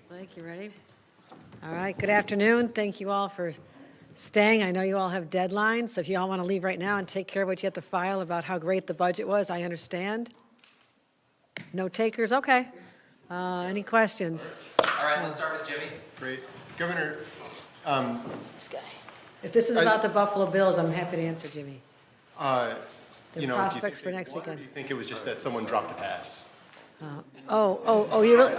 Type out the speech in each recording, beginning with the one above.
Blake, you ready? All right, good afternoon. Thank you all for staying. I know you all have deadlines, so if you all want to leave right now and take care of what you have to file about how great the budget was, I understand. No takers? Okay. Any questions? All right, let's start with Jimmy. Great. Governor, This guy. If this is about the Buffalo Bills, I'm happy to answer, Jimmy. The do you prospects think for they next won, or weekend. do you think it was just that someone dropped a pass? You really?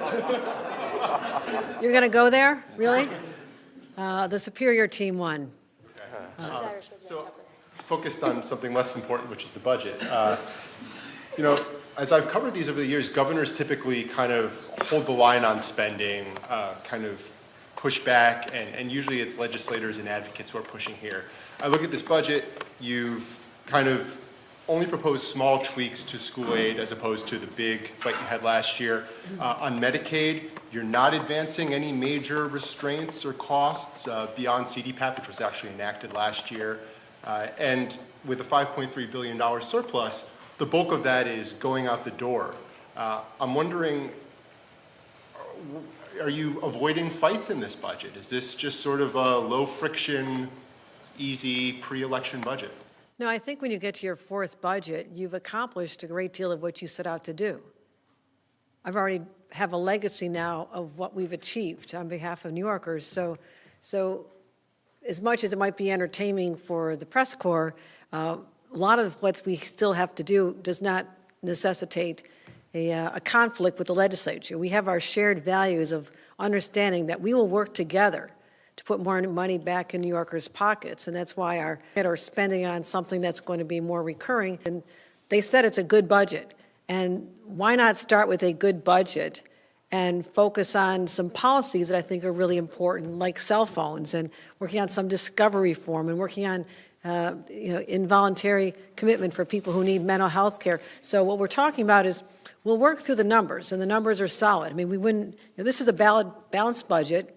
You're going to go there? Really? The Superior team won. So, focused on something less important, which is the budget. As I've covered these over the years, governors typically kind of hold the line on spending, kind of push back, and usually it's legislators and advocates who are pushing here. I look at this budget, you've kind of only proposed small tweaks to school aid as opposed to the big fight you had last year. On Medicaid, you're not advancing any major restraints or costs beyond CDPAP, which was actually enacted last year. And with a $5.3 billion surplus, the bulk of that is going out the door. I'm wondering, are you avoiding fights in this budget? Is this just sort of a low-friction, easy pre-election budget? No, I think when you get to your fourth budget, you've accomplished a great deal of what you set out to do. I've already have a legacy now of what we've achieved on behalf of New Yorkers. So as much as it might be entertaining for the press corps, a lot of what we still have to do does not necessitate a conflict with the legislature. We have our shared values of understanding that we will work together to put more money back in New Yorkers' pockets, and that's why our spending on something that's going to be more recurring. And they said it's a good budget, and why not start with a good budget and focus on some policies that I think are really important, like cell phones, and working on some discovery reform, and working on involuntary commitment for people who need mental health care. So what we're talking about is we'll work through the numbers, and the numbers are solid. I mean, we wouldn't, this is a balanced budget.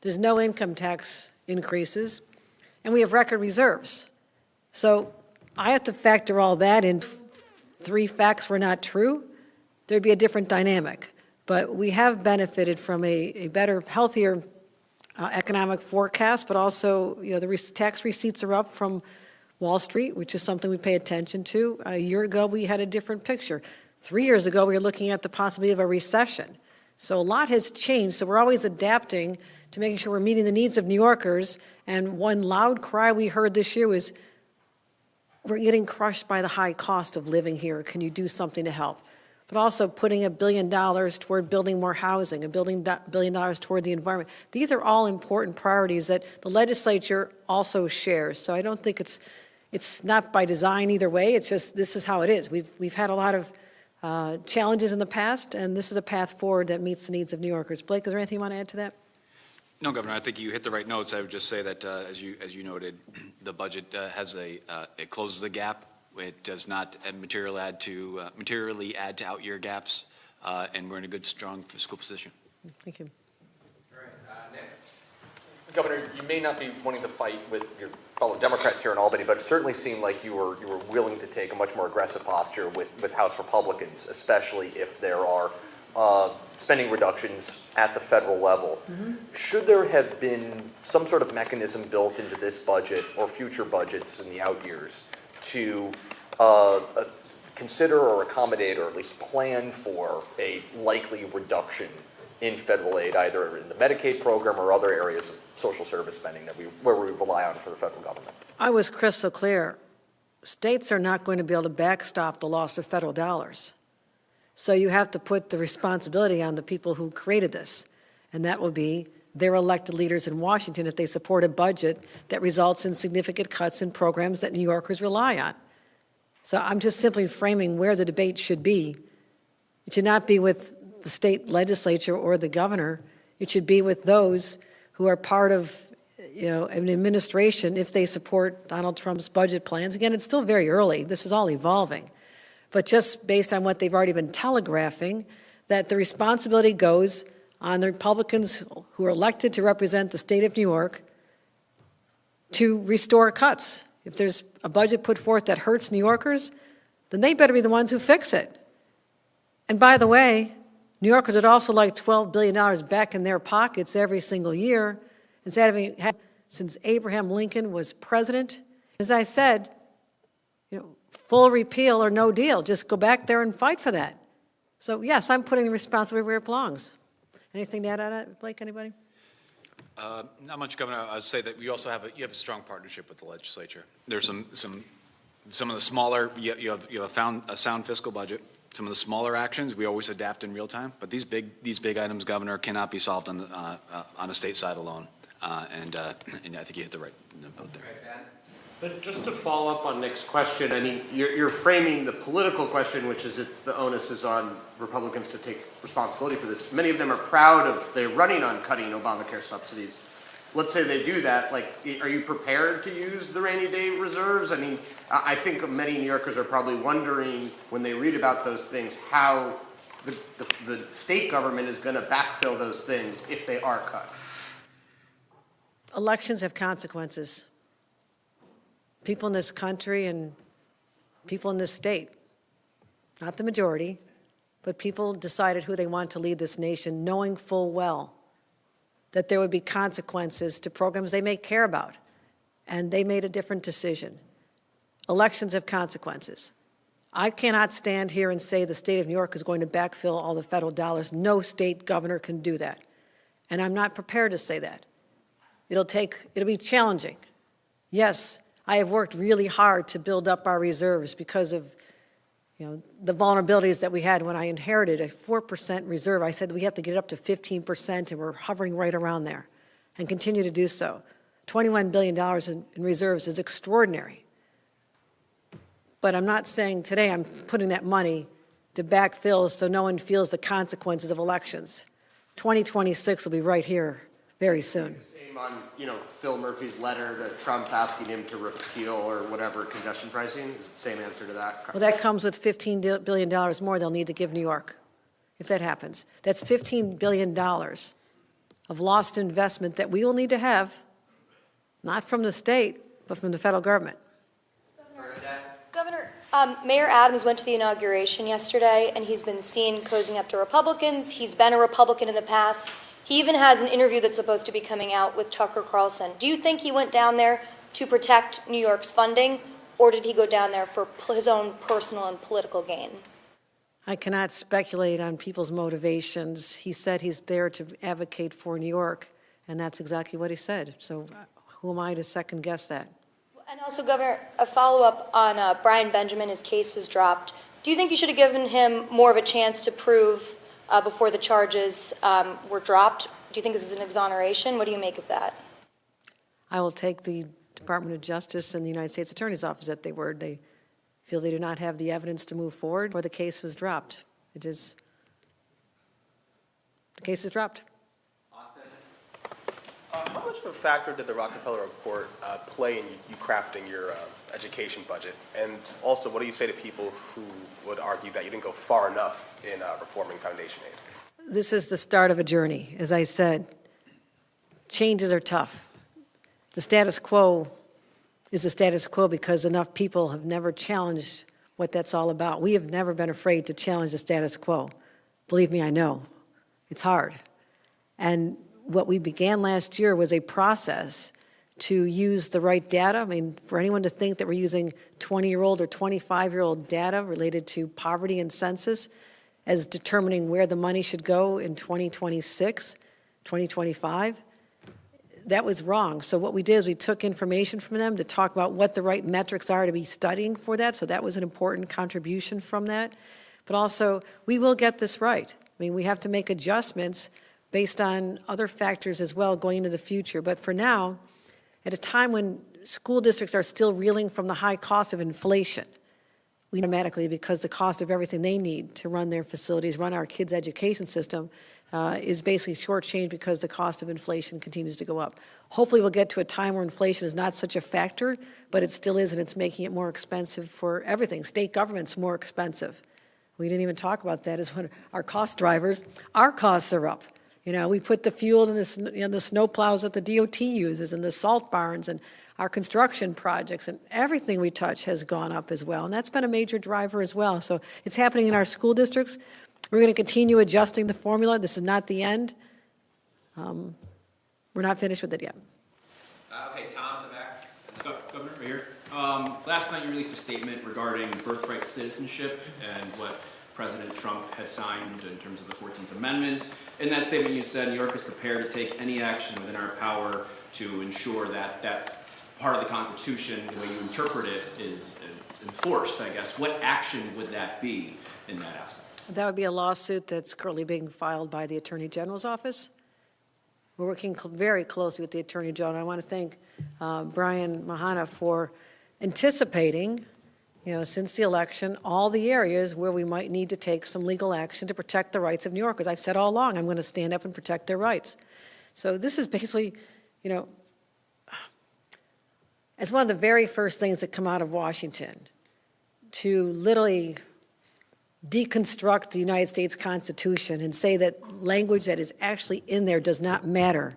There's no income tax increases, and we have record reserves. So I have to factor all that in. Three facts were not true, there'd be a different dynamic. But we have benefited from a better, healthier economic forecast, but also, the tax receipts are up from Wall Street, which is something we pay attention to. A year ago, we had a different picture. 3 years ago, we were looking at the possibility of a recession. So a lot has changed, so we're always adapting to making sure we're meeting the needs of New Yorkers. And one loud cry we heard this year was, we're getting crushed by the high cost of living here. Can you do something to help? But also putting $1 billion toward building more housing, $1 billion toward the environment. These are all important priorities that the legislature also shares. So I don't think it's not by design either way. It's just this is how it is. We've had a lot of challenges in the past, and this is a path forward that meets the needs of New Yorkers. Blake, is there anything you want to add to that? No, Governor, I think you hit the right notes. I would just say that, as you noted, the budget has it closes the gap. It does not materially add to out-year gaps, and we're in a good, strong fiscal position. Thank you. All right, Nick. Governor, you may not be wanting to fight with your fellow Democrats here in Albany, but it certainly seemed like you were willing to take a much more aggressive posture with House Republicans, especially if there are spending reductions at the federal level. Mm-hmm. Should there have been some sort of mechanism built into this budget or future budgets in the out years to consider or accommodate or at least plan for a likely reduction in federal aid, either in the Medicaid program or other areas of social service spending where we rely on for the federal government? I was crystal clear. States are not going to be able to backstop the loss of federal dollars. So you have to put the responsibility on the people who created this, and that will be their elected leaders in Washington if they support a budget that results in significant cuts in programs that New Yorkers rely on. So I'm just simply framing where the debate should be. It should not be with the state legislature or the governor. It should be with those who are part of an administration if they support Donald Trump's budget plans. Again, it's still very early. This is all evolving. But just based on what they've already been telegraphing, that the responsibility goes on the Republicans who are elected to represent the state of New York to restore cuts. If there's a budget put forth that hurts New Yorkers, then they better be the ones who fix it. And by the way, New Yorkers would also like $12 billion back in their pockets every single year, instead of having had since Abraham Lincoln was president. As I said, full repeal or no deal. Just go back there and fight for that. So yes, I'm putting the responsibility where it belongs. Anything to add on that, Blake, anybody? Not much, Governor. I'll say that you also have a strong partnership with the legislature. There's some of the smaller, you have found a sound fiscal budget. Some of the smaller actions, we always adapt in real time, but these big items, Governor, cannot be solved on a state side alone. And I think you hit the right note there. But just to follow up on Nick's question, I mean, you're framing the political question, which is the onus is on Republicans to take responsibility for this. Many of them are proud of, they're running on cutting Obamacare subsidies. Let's say they do that, like, are you prepared to use the rainy day reserves? I mean, I think many New Yorkers are probably wondering when they read about those things, how the state government is gonna backfill those things if they are cut. Elections have consequences. People in this country and people in this state, not the majority, but people decided who they want to lead this nation, knowing full well that there would be consequences to programs they may care about, and they made a different decision. Elections have consequences. I cannot stand here and say the state of New York is going to backfill all the federal dollars. No state governor can do that, and I'm not prepared to say that. It'll be challenging. Yes, I have worked really hard to build up our reserves because of the vulnerabilities that we had when I inherited a 4% reserve. I said we have to get it up to 15%, and we're hovering right around there and continue to do so. $21 billion in reserves is extraordinary. But I'm not saying today I'm putting that money to backfill so no one feels the consequences of elections. 2026 will be right here very soon. On, Phil Murphy's letter to Trump asking him to repeal or whatever congestion pricing? Is it the same answer to that? Well, that comes with $15 billion more they'll need to give New York, if that happens. That's $15 billion of lost investment that we will need to have, not from the state, but from the federal government. Governor, Mayor Adams went to the inauguration yesterday, and he's been seen cozying up to Republicans. He's been a Republican in the past. He even has an interview that's supposed to be coming out with Tucker Carlson. Do you think he went down there to protect New York's funding, or did he go down there for his own personal and political gain? I cannot speculate on people's motivations. He said he's there to advocate for New York, and that's exactly what he said. So who am I to second guess that? And also, Governor, a follow-up on Brian Benjamin, his case was dropped. Do you think you should have given him more of a chance to prove before the charges were dropped? Do you think this is an exoneration? What do you make of that? I will take the Department of Justice and the United States Attorney's Office at their word. They feel they do not have the evidence to move forward, or the case was dropped. The case is dropped. Austin? How much of a factor did the Rockefeller report play in you crafting your education budget? And also, what do you say to people who would argue that you didn't go far enough in reforming foundation aid? This is the start of a journey. As I said, changes are tough. The status quo is the status quo because enough people have never challenged what that's all about. We have never been afraid to challenge the status quo. Believe me, I know. It's hard. And what we began last year was a process to use the right data. I mean, for anyone to think that we're using 20-year-old or 25-year-old data related to poverty and census as determining where the money should go in 2026, 2025, that was wrong. So what we did is we took information from them to talk about what the right metrics are to be studying for that. So that was an important contribution from that. But also, we will get this right. I mean, we have to make adjustments based on other factors as well going into the future. But for now, at a time when school districts are still reeling from the high cost of inflation, we automatically, because the cost of everything they need to run their facilities, run our kids' education system, is basically shortchanged because the cost of inflation continues to go up. Hopefully we'll get to a time where inflation is not such a factor, but it still is, and it's making it more expensive for everything. State government's more expensive. We didn't even talk about that as one of our cost drivers. Our costs are up. We put the fuel in the snow plows that the DOT uses and the salt barns and our construction projects, and everything we touch has gone up as well. And that's been a major driver as well. So it's happening in our school districts. We're going to continue adjusting the formula. This is not the end. We're not finished with it yet. Okay, Tom in the back. Governor, right here. Last night you released a statement regarding birthright citizenship and what President Trump had signed in terms of the 14th Amendment. In that statement, you said New York is prepared to take any action within our power to ensure that that part of the Constitution, the way you interpret it, is enforced, I guess. What action would that be in that aspect? That would be a lawsuit that's currently being filed by the Attorney General's office. We're working very closely with the Attorney General. I want to thank Brian Mahana for anticipating, since the election, all the areas where we might need to take some legal action to protect the rights of New Yorkers. I've said all along, I'm going to stand up and protect their rights. So this is basically, as one of the very first things that come out of Washington, to literally deconstruct the United States Constitution and say that language that is actually in there does not matter.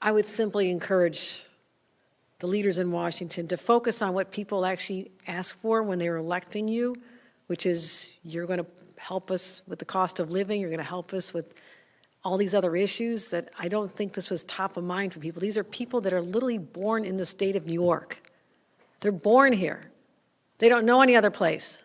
I would simply encourage the leaders in Washington to focus on what people actually ask for when they're electing you, which is you're going to help us with the cost of living, you're going to help us with all these other issues that I don't think this was top of mind for people. These are people that are literally born in the state of New York. They're born here. They don't know any other place.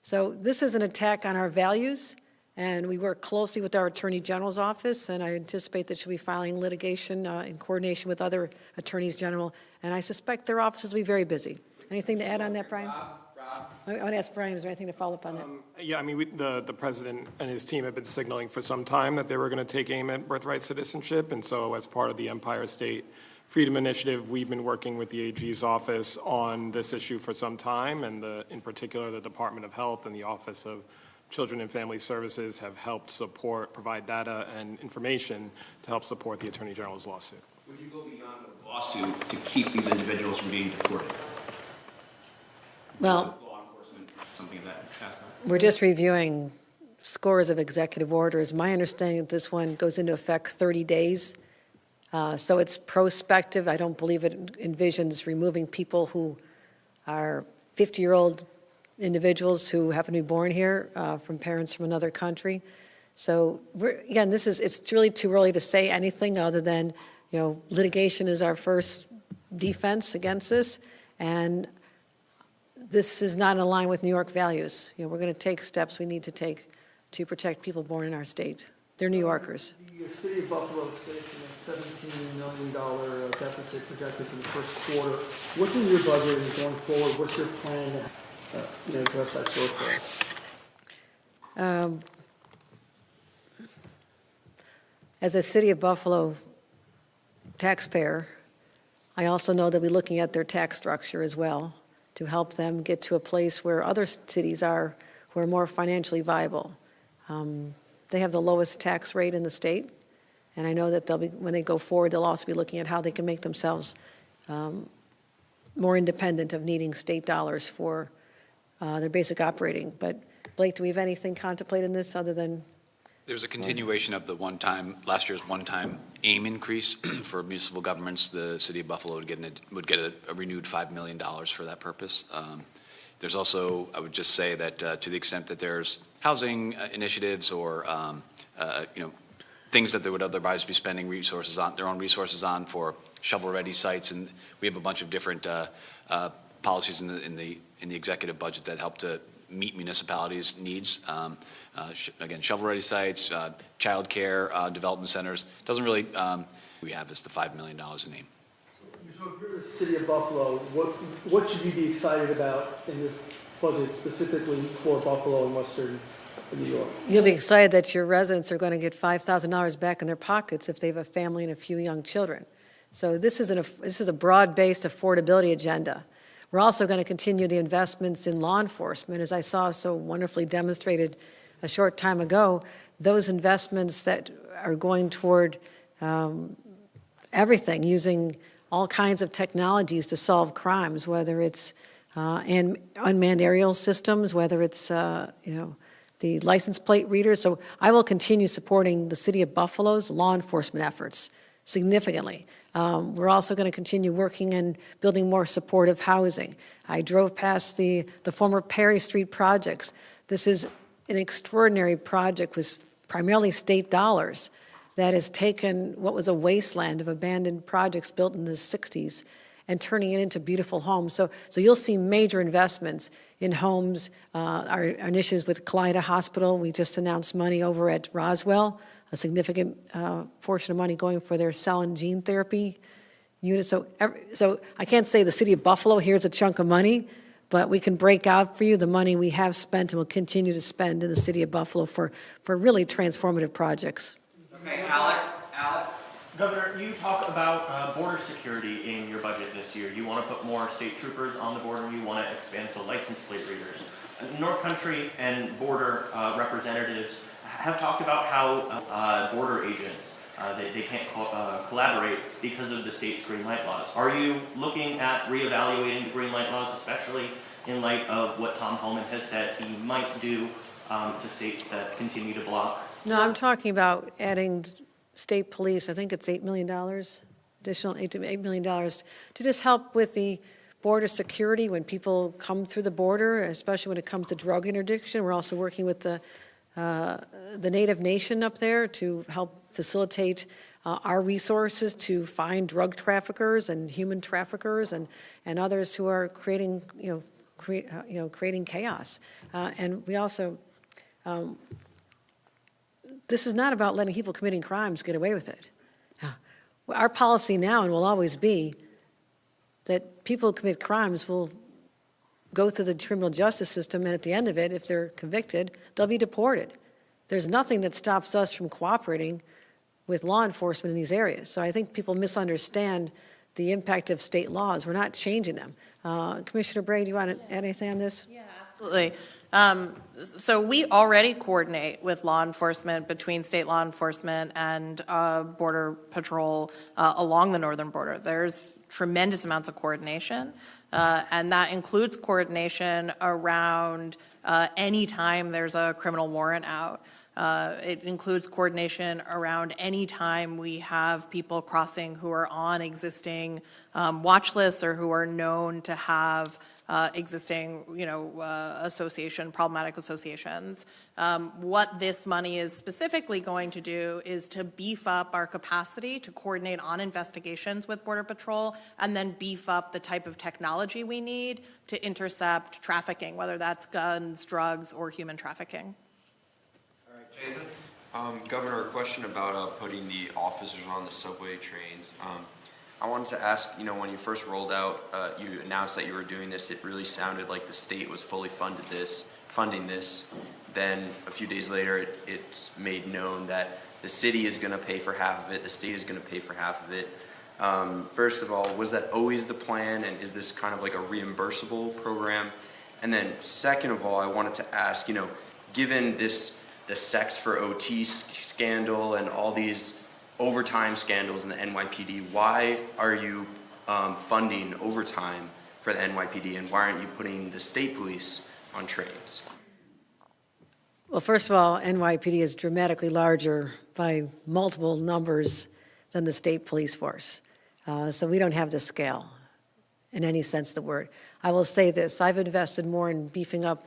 So this is an attack on our values, and we work closely with our Attorney General's office, and I anticipate that she'll be filing litigation in coordination with other attorneys general, and I suspect their offices will be very busy. Anything to add on that, Brian? I want to ask Brian, is there anything to follow up on that? Yeah, I mean, the president and his team have been signaling for some time that they were going to take aim at birthright citizenship, and so as part of the Empire State Freedom Initiative, we've been working with the AG's office on this issue for some time, and in particular, the Department of Health and the Office of Children and Family Services have helped provide data and information to help support the Attorney General's lawsuit. Would you go beyond the lawsuit to keep these individuals from being deported? Well, Law enforcement, something of that aspect? we're just reviewing scores of executive orders. My understanding that this one goes into effect 30 days. So it's prospective. I don't believe it envisions removing people who are 50-year-old individuals who happen to be born here from parents from another country. So again, it's really too early to say anything other than, litigation is our first defense against this, and this is not in line with New York values. We're going to take steps we need to take to protect people born in our state. They're New Yorkers. The city of Buffalo is facing a $17 million deficit projected for the first quarter. What's in your budget and going forward? What's your plan to address that shortfall? As a city of Buffalo taxpayer, I also know that we're looking at their tax structure as well to help them get to a place where other cities are who are more financially viable. They have the lowest tax rate in the state, and I know that when they go forward, they'll also be looking at how they can make themselves more independent of needing state dollars for their basic operating. But Blake, do we have anything contemplated in this other than? There's a continuation of last year's one-time AIM increase for municipal governments. The city of Buffalo would get a renewed $5 million for that purpose. There's also, I would just say that to the extent that there's housing initiatives or things that they would otherwise be spending their own resources on for shovel-ready sites, and we have a bunch of different policies in the executive budget that help to meet municipalities' needs. Again, shovel-ready sites, child care, development centers. Doesn't really, we have is the $5 million in AIM. So if you're the city of Buffalo, what should you be excited about in this budget specifically for Buffalo and Western New York? You'll be excited that your residents are going to get $5,000 back in their pockets if they have a family and a few young children. So this is a broad-based affordability agenda. We're also going to continue the investments in law enforcement, as I saw so wonderfully demonstrated a short time ago. Those investments that are going toward everything, using all kinds of technologies to solve crimes, whether it's and unmanned aerial systems, whether it's the license plate readers. So I will continue supporting the city of Buffalo's law enforcement efforts significantly. We're also going to continue working and building more supportive housing. I drove past the former Perry Street projects. This is an extraordinary project with primarily state dollars that has taken what was a wasteland of abandoned projects built in the 60s and turning it into beautiful homes. So you'll see major investments in homes. Our initiatives with Kaleida Hospital, we just announced money over at Roswell, a significant portion of money going for their cell and gene therapy unit. So I can't say the city of Buffalo, here's a chunk of money, but we can break out for you the money we have spent and will continue to spend in the city of Buffalo for really transformative projects. Okay, Alex. Governor, you talk about border security in your budget this year. You want to put more state troopers on the border. You want to expand to license plate readers. North Country and border representatives have talked about how border agents, they can't collaborate because of the state's green light laws. Are you looking at reevaluating the green light laws, especially in light of what Tom Homan has said he might do to states that continue to block? No, I'm talking about adding state police, I think it's $8 million, additional $8 million, to just help with the border security when people come through the border, especially when it comes to drug interdiction. We're also working with the Native Nation up there to help facilitate our resources to find drug traffickers and human traffickers and others who are creating, creating chaos. And we also, this is not about letting people committing crimes get away with it. Our policy now and will always be that people who commit crimes will go through the criminal justice system, and at the end of it, if they're convicted, they'll be deported. There's nothing that stops us from cooperating with law enforcement in these areas. So I think people misunderstand the impact of state laws. We're not changing them. Commissioner Bray, do you want to add anything on this? Yeah, absolutely. So we already coordinate with law enforcement, between state law enforcement and Border Patrol along the northern border. There's tremendous amounts of coordination, and that includes coordination around any time there's a criminal warrant out. It includes coordination around any time we have people crossing who are on existing watch lists or who are known to have existing, problematic associations. What this money is specifically going to do is to beef up our capacity to coordinate on investigations with Border Patrol and then beef up the type of technology we need to intercept trafficking, whether that's guns, drugs, or human trafficking. All right, Jason. Governor, a question about putting the officers on the subway trains. I wanted to ask, when you first rolled out, you announced that you were doing this, it really sounded like the state was fully funding this. Then a few days later, it's made known that the city is going to pay for half of it, the state is going to pay for half of it. First of all, was that always the plan, and is this kind of like a reimbursable program? And then second of all, I wanted to ask, given the Sex for OT scandal and all these overtime scandals in the NYPD, why are you funding overtime for the NYPD, and why aren't you putting the state police on trains? Well, first of all, NYPD is dramatically larger by multiple numbers than the state police force. So we don't have the scale in any sense of the word. I will say this, I've invested more in beefing up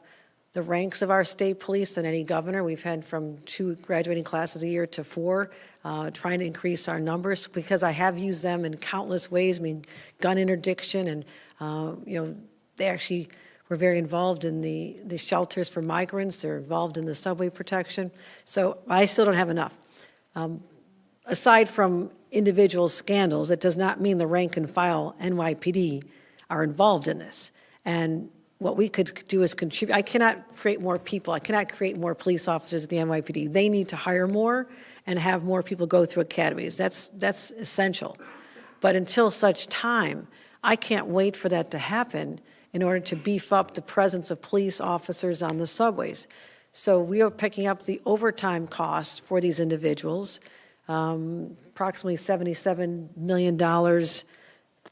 the ranks of our state police than any governor. We've had from 2 graduating classes a year to 4, trying to increase our numbers because I have used them in countless ways. I mean, gun interdiction, and they actually were very involved in the shelters for migrants. They're involved in the subway protection. So I still don't have enough. Aside from individual scandals, it does not mean the rank and file NYPD are involved in this. And what we could do is contribute. I cannot create more people. I cannot create more police officers at the NYPD. They need to hire more and have more people go through academies. That's essential. But until such time, I can't wait for that to happen in order to beef up the presence of police officers on the subways. So we are picking up the overtime costs for these individuals, approximately $77 million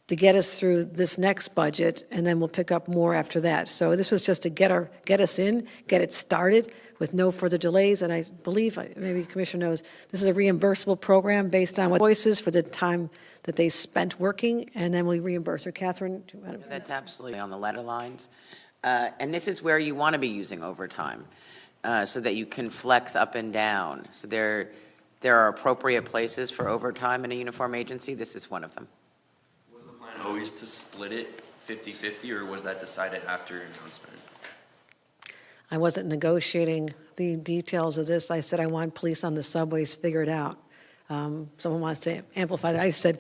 to get us through this next budget, and then we'll pick up more after that. So this was just to get us in, get it started. with no further delays, and I believe, maybe the Commissioner knows, this is a reimbursable program based on what voices for the time that they spent working, and then we reimburse her. Catherine? Do you want to- That's absolutely on the letter lines. And this is where you want to be using overtime, so that you can flex up and down. So there are appropriate places for overtime in a uniform agency. This is one of them. Was the plan always to split it 50-50, or was that decided after your announcement? I wasn't negotiating the details of this. I said I want police on the subways figured out. Someone wants to amplify that. I said,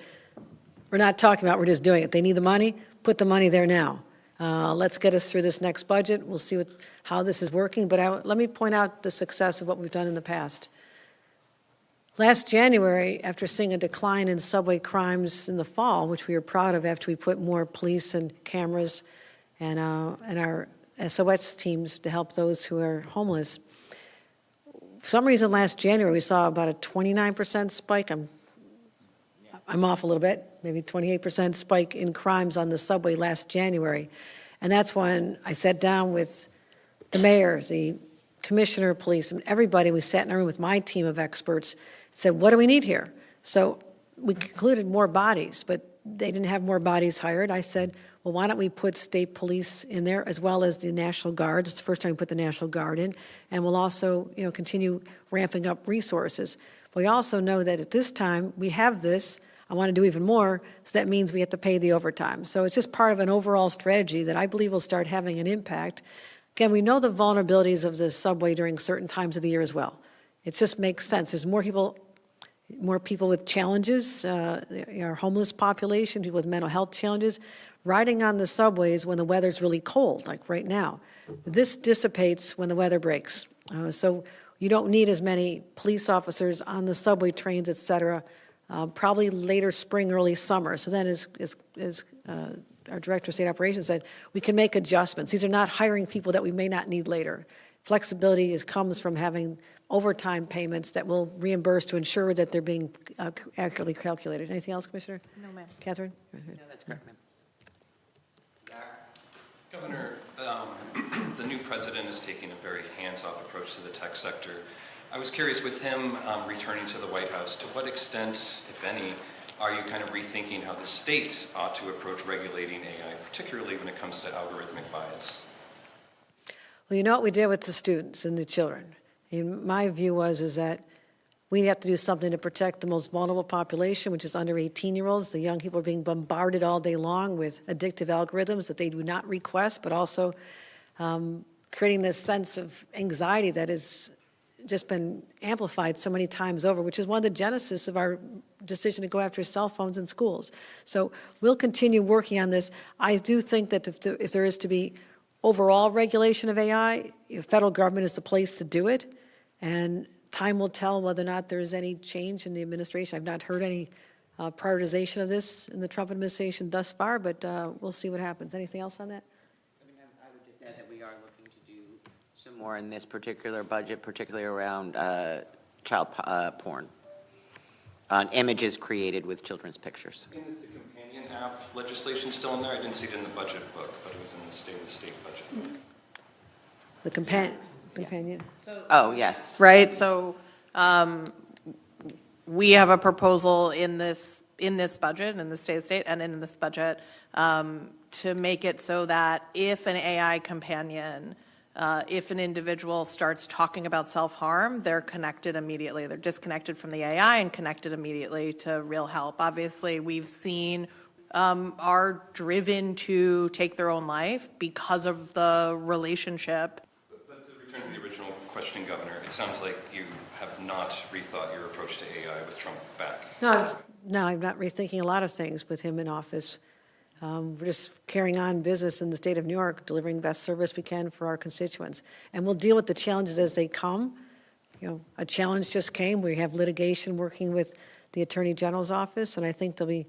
we're not talking about, we're just doing it. They need the money, put the money there now. Let's get us through this next budget. We'll see how this is working. But let me point out the success of what we've done in the past. Last January, after seeing a decline in subway crimes in the fall, which we were proud of after we put more police and cameras and our SOS teams to help those who are homeless, for some reason last January we saw about a 29% spike. I'm off a little bit, maybe 28% spike in crimes on the subway last January. And that's when I sat down with the mayor, the commissioner of police, and everybody. We sat in a room with my team of experts and said, what do we need here? So we concluded more bodies, but they didn't have more bodies hired. I said, well, why don't we put state police in there as well as the National Guard? It's the first time we put the National Guard in. And we'll also, continue ramping up resources. But we also know that at this time, we have this. I want to do even more, so that means we have to pay the overtime. So it's just part of an overall strategy that I believe will start having an impact. Again, we know the vulnerabilities of the subway during certain times of the year as well. It just makes sense. There's more people with challenges, our homeless population, people with mental health challenges, riding on the subways when the weather's really cold, like right now. This dissipates when the weather breaks. So you don't need as many police officers on the subway trains, et cetera, probably later spring, early summer. So then as our Director of State Operations said, we can make adjustments. These are not hiring people that we may not need later. Flexibility comes from having overtime payments that will reimburse to ensure that they're being accurately calculated. Anything else, Commissioner? No, ma'am. Catherine? No, that's correct, ma'am. Governor, the new president is taking a very hands-off approach to the tech sector. I was curious, with him returning to the White House, to what extent, if any, are you kind of rethinking how the state ought to approach regulating AI, particularly when it comes to algorithmic bias? Well, you know what we did with the students and the children. And my view is that we have to do something to protect the most vulnerable population, which is under 18-year-olds. The young people are being bombarded all day long with addictive algorithms that they do not request, but also creating this sense of anxiety that has just been amplified so many times over, which is one of the genesis of our decision to go after cell phones in schools. So we'll continue working on this. I do think that if there is to be overall regulation of AI, the federal government is the place to do it, and time will tell whether or not there is any change in the administration. I've not heard any prioritization of this in the Trump administration thus far, but we'll see what happens. Anything else on that? I would just add that we are looking to do some more in this particular budget, particularly around child porn, on images created with children's pictures. Is the companion app legislation still in there? I didn't see it in the budget book, but it was in the state budget book. The companion? Oh, yes. Right, so we have a proposal in this budget, in the state and in this budget, to make it so that if an AI companion, if an individual starts talking about self-harm, they're connected immediately. They're disconnected from the AI and connected immediately to real help. Obviously, we've seen are driven to take their own life because of the relationship. But to return to the original question, Governor, it sounds like you have not rethought your approach to AI with Trump back. No, I'm not rethinking a lot of things with him in office. We're just carrying on business in the state of New York, delivering best service we can for our constituents. And we'll deal with the challenges as they come. A challenge just came. We have litigation working with the Attorney General's office, and I think there'll be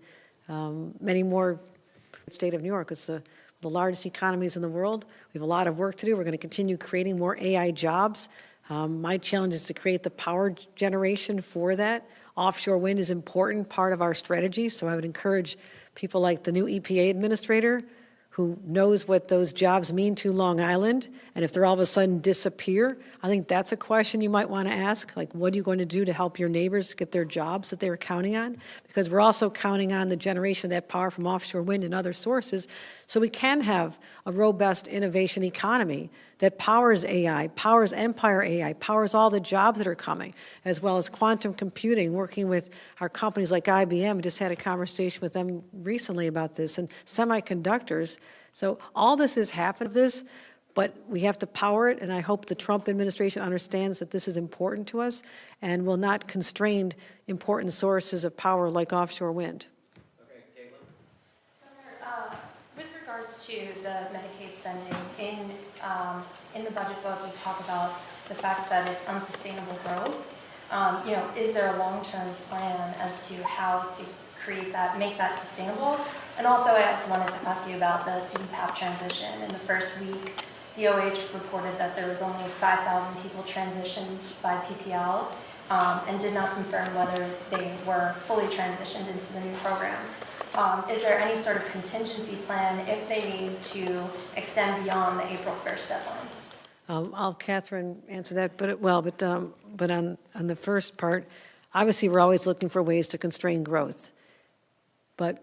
many more in the state of New York. It's the largest economies in the world. We have a lot of work to do. We're going to continue creating more AI jobs. My challenge is to create the power generation for that. Offshore wind is an important part of our strategy, so I would encourage people like the new EPA administrator, who knows what those jobs mean to Long Island, and if they're all of a sudden disappear, I think that's a question you might want to ask, like, what are you going to do to help your neighbors get their jobs that they were counting on? Because we're also counting on the generation of that power from offshore wind and other sources, so we can have a robust innovation economy that powers AI, powers Empire AI, powers all the jobs that are coming, as well as quantum computing, working with our companies like IBM. Just had a conversation with them recently about this, and semiconductors. So all this is happening, but we have to power it, and I hope the Trump administration understands that this is important to us and will not constrain important sources of power like offshore wind. Governor, with regards to the Medicaid spending, in the budget book, you talk about the fact that it's unsustainable growth. Is there a long-term plan as to how to create that, make that sustainable? And also, I also wanted to ask you about the CPAP transition. In the first week, DOH reported that there was only 5,000 people transitioned by PPL and did not confirm whether they were fully transitioned into the new program. Is there any sort of contingency plan if they need to extend beyond the April 1st deadline? I'll Catherine answer that, but on the first part, obviously we're always looking for ways to constrain growth. But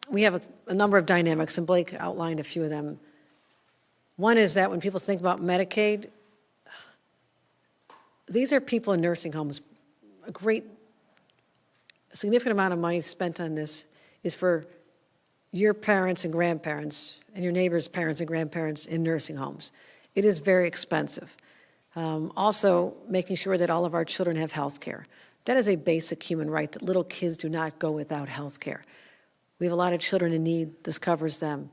we have a number of dynamics, and Blake outlined a few of them. One is that when people think about Medicaid, these are people in nursing homes. A significant amount of money spent on this is for your parents and grandparents and your neighbors' parents and grandparents in nursing homes. It is very expensive. Also, making sure that all of our children have health care. That is a basic human right, that little kids do not go without health care. We have a lot of children in need. This covers them.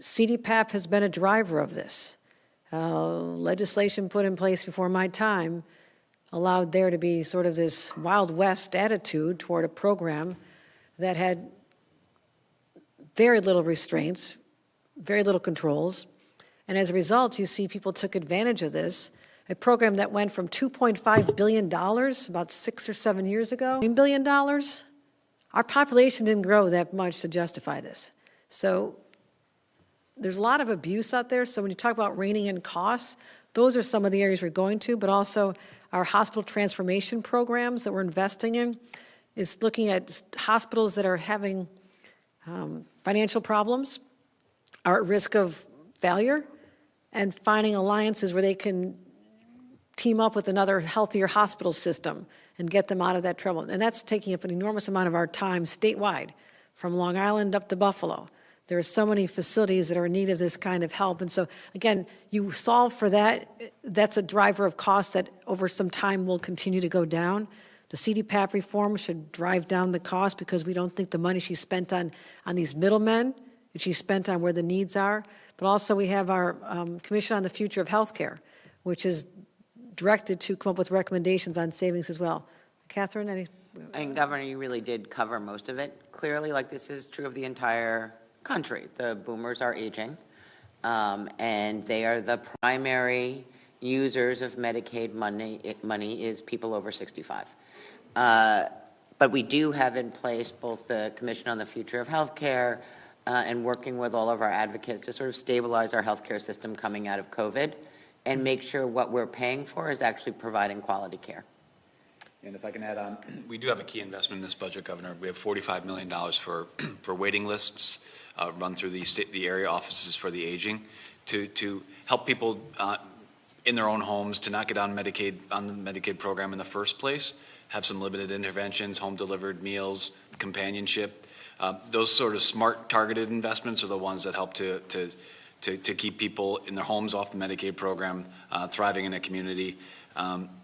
CDPAP has been a driver of this. Legislation put in place before my time allowed there to be sort of this Wild West attitude toward a program that had very little restraints, very little controls. And as a result, you see people took advantage of this, a program that went from $2.5 billion about 6 or 7 years ago, $9 billion. Our population didn't grow that much to justify this. So there's a lot of abuse out there. So when you talk about reining in costs, those are some of the areas we're going to, but also our hospital transformation programs that we're investing in is looking at hospitals that are having financial problems, are at risk of failure, and finding alliances where they can team up with another healthier hospital system and get them out of that trouble. And that's taking up an enormous amount of our time statewide, from Long Island up to Buffalo. There are so many facilities that are in need of this kind of help. And so, again, you solve for that. That's a driver of costs that over some time will continue to go down. The CDPAP reform should drive down the cost because we don't think the money she spent on these middlemen, that she spent on where the needs are. But also we have our Commission on the Future of Healthcare, which is directed to come up with recommendations on savings as well. Catherine, any? And Governor, you really did cover most of it. Clearly, like this is true of the entire country. The boomers are aging, and they are the primary users of Medicaid money is people over 65. But we do have in place both the Commission on the Future of Healthcare and working with all of our advocates to sort of stabilize our healthcare system coming out of COVID and make sure what we're paying for is actually providing quality care. And if I can add on, we do have a key investment in this budget, Governor. We have $45 million for waiting lists run through the area offices for the aging to help people in their own homes to not get on the Medicaid program in the first place, have some limited interventions, home-delivered meals, companionship. Those sort of smart, targeted investments are the ones that help to keep people in their homes off the Medicaid program, thriving in a community.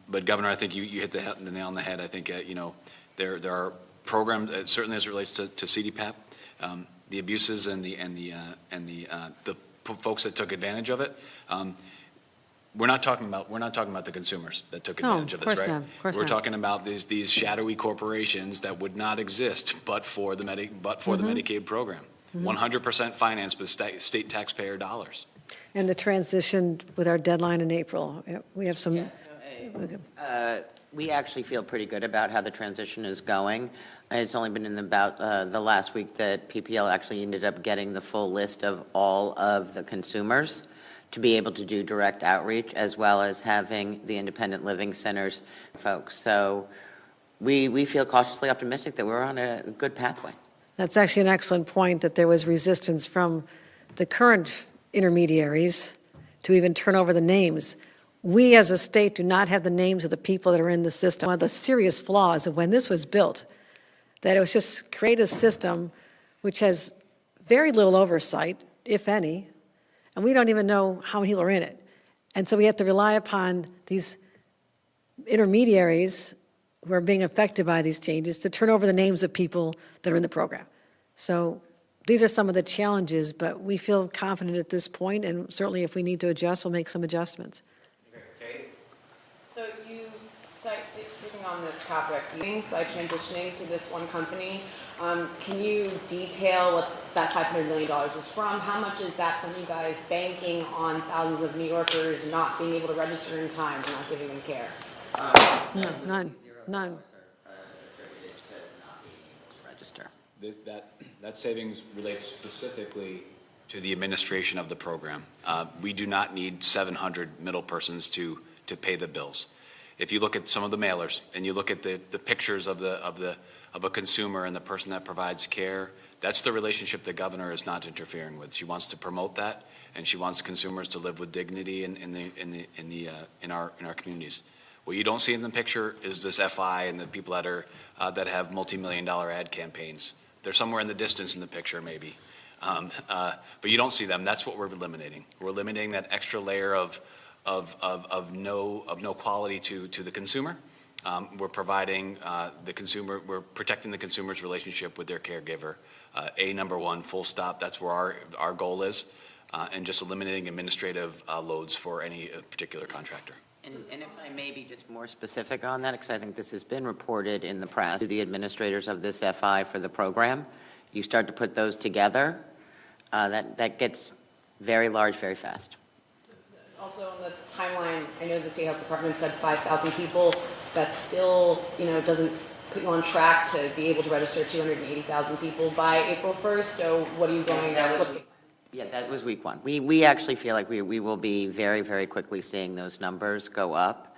But Governor, I think you hit the nail on the head. I think there are programs certainly as it relates to CDPAP, the abuses and the folks that took advantage of it. We're not talking about the consumers that took advantage of this, right? Of course We're not. talking about these shadowy corporations that would not exist but for the Medicaid program. 100% financed with state taxpayer dollars. And the transition with our deadline in April. We have some. We actually feel pretty good about how the transition is going. It's only been in about the last week that PPL actually ended up getting the full list of all of the consumers to be able to do direct outreach, as well as having the independent living centers folks. So we feel cautiously optimistic that we're on a good pathway. That's actually an excellent point, that there was resistance from the current intermediaries to even turn over the names. We, as a state, do not have the names of the people that are in the system. One of the serious flaws of when this was built, that it was just create a system which has very little oversight, if any, and we don't even know how many people are in it. And so we have to rely upon these intermediaries who are being affected by these changes to turn over the names of people that are in the program. So these are some of the challenges, but we feel confident at this point, and certainly if we need to adjust, we'll make some adjustments. So you, sticking on this topic, by transitioning to this one company, can you detail what that $500 million is from? How much is that from you guys banking on thousands of New Yorkers not being able to register in time and not giving them care? No, none. Register. That savings relates specifically to the administration of the program. We do not need 700 middle persons to pay the bills. If you look at some of the mailers and you look at the pictures of a consumer and the person that provides care, that's the relationship the governor is not interfering with. She wants to promote that, and she wants consumers to live with dignity in our communities. What you don't see in the picture is this FI and the people that have multi-million-dollar ad campaigns. They're somewhere in the distance in the picture, maybe. But you don't see them. That's what we're eliminating. We're eliminating that extra layer of no quality to the consumer. We're providing we're protecting the consumer's relationship with their caregiver. Number one, full stop. That's where our goal is, and just eliminating administrative loads for any particular contractor. And if I may be just more specific on that, because I think this has been reported in the press, to the administrators of this FI for the program, you start to put those together, that gets very large very fast. Also on the timeline, I know the State Health Department said 5,000 people. That still, doesn't put you on track to be able to register 280,000 people by April 1st. So what are you going to? Yeah, that was week one. We actually feel like we will be very, very quickly seeing those numbers go up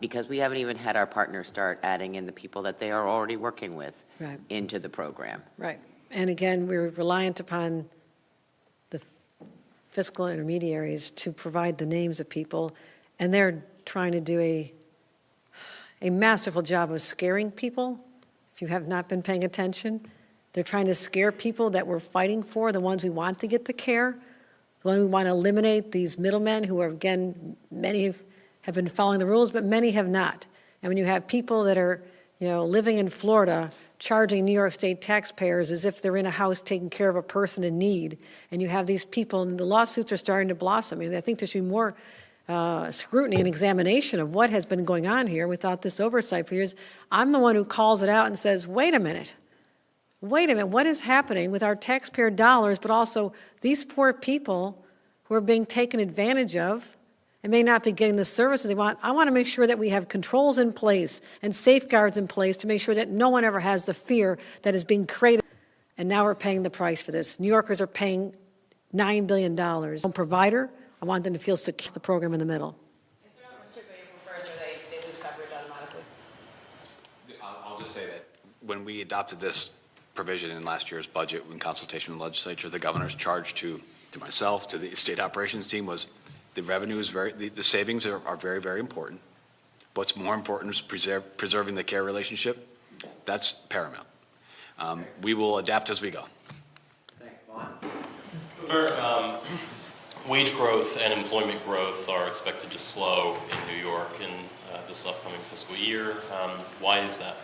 because we haven't even had our partners start adding in the people that they are already working with into the program. Right. And again, we're reliant upon the fiscal intermediaries to provide the names of people, and they're trying to do a masterful job of scaring people, if you have not been paying attention. They're trying to scare people that we're fighting for, the ones we want to get the care, the ones we want to eliminate these middlemen who are, again, many have been following the rules, but many have not. And when you have people that are, living in Florida, charging New York State taxpayers as if they're in a house taking care of a person in need, and you have these people, and the lawsuits are starting to blossom. I think there should be more scrutiny and examination of what has been going on here without this oversight for years. I'm the one who calls it out and says, wait a minute, what is happening with our taxpayer dollars, but also these poor people who are being taken advantage of and may not be getting the services they want? I want to make sure that we have controls in place and safeguards in place to make sure that no one ever has the fear that is being created. And now we're paying the price for this. New Yorkers are paying $9 billion. Provider, I want them to feel secure, the program in the middle. If they're not registered by April 1st, they lose coverage automatically? I'll just say that when we adopted this provision in last year's budget, in consultation with the legislature, the governor's charge to myself, to the state operations team, was the revenue is the savings are very, very important. What's more important is preserving the care relationship. That's paramount. We will adapt as we go. Thanks, Vaughn. Governor, wage growth and employment growth are expected to slow in New York in this upcoming fiscal year. Why is that?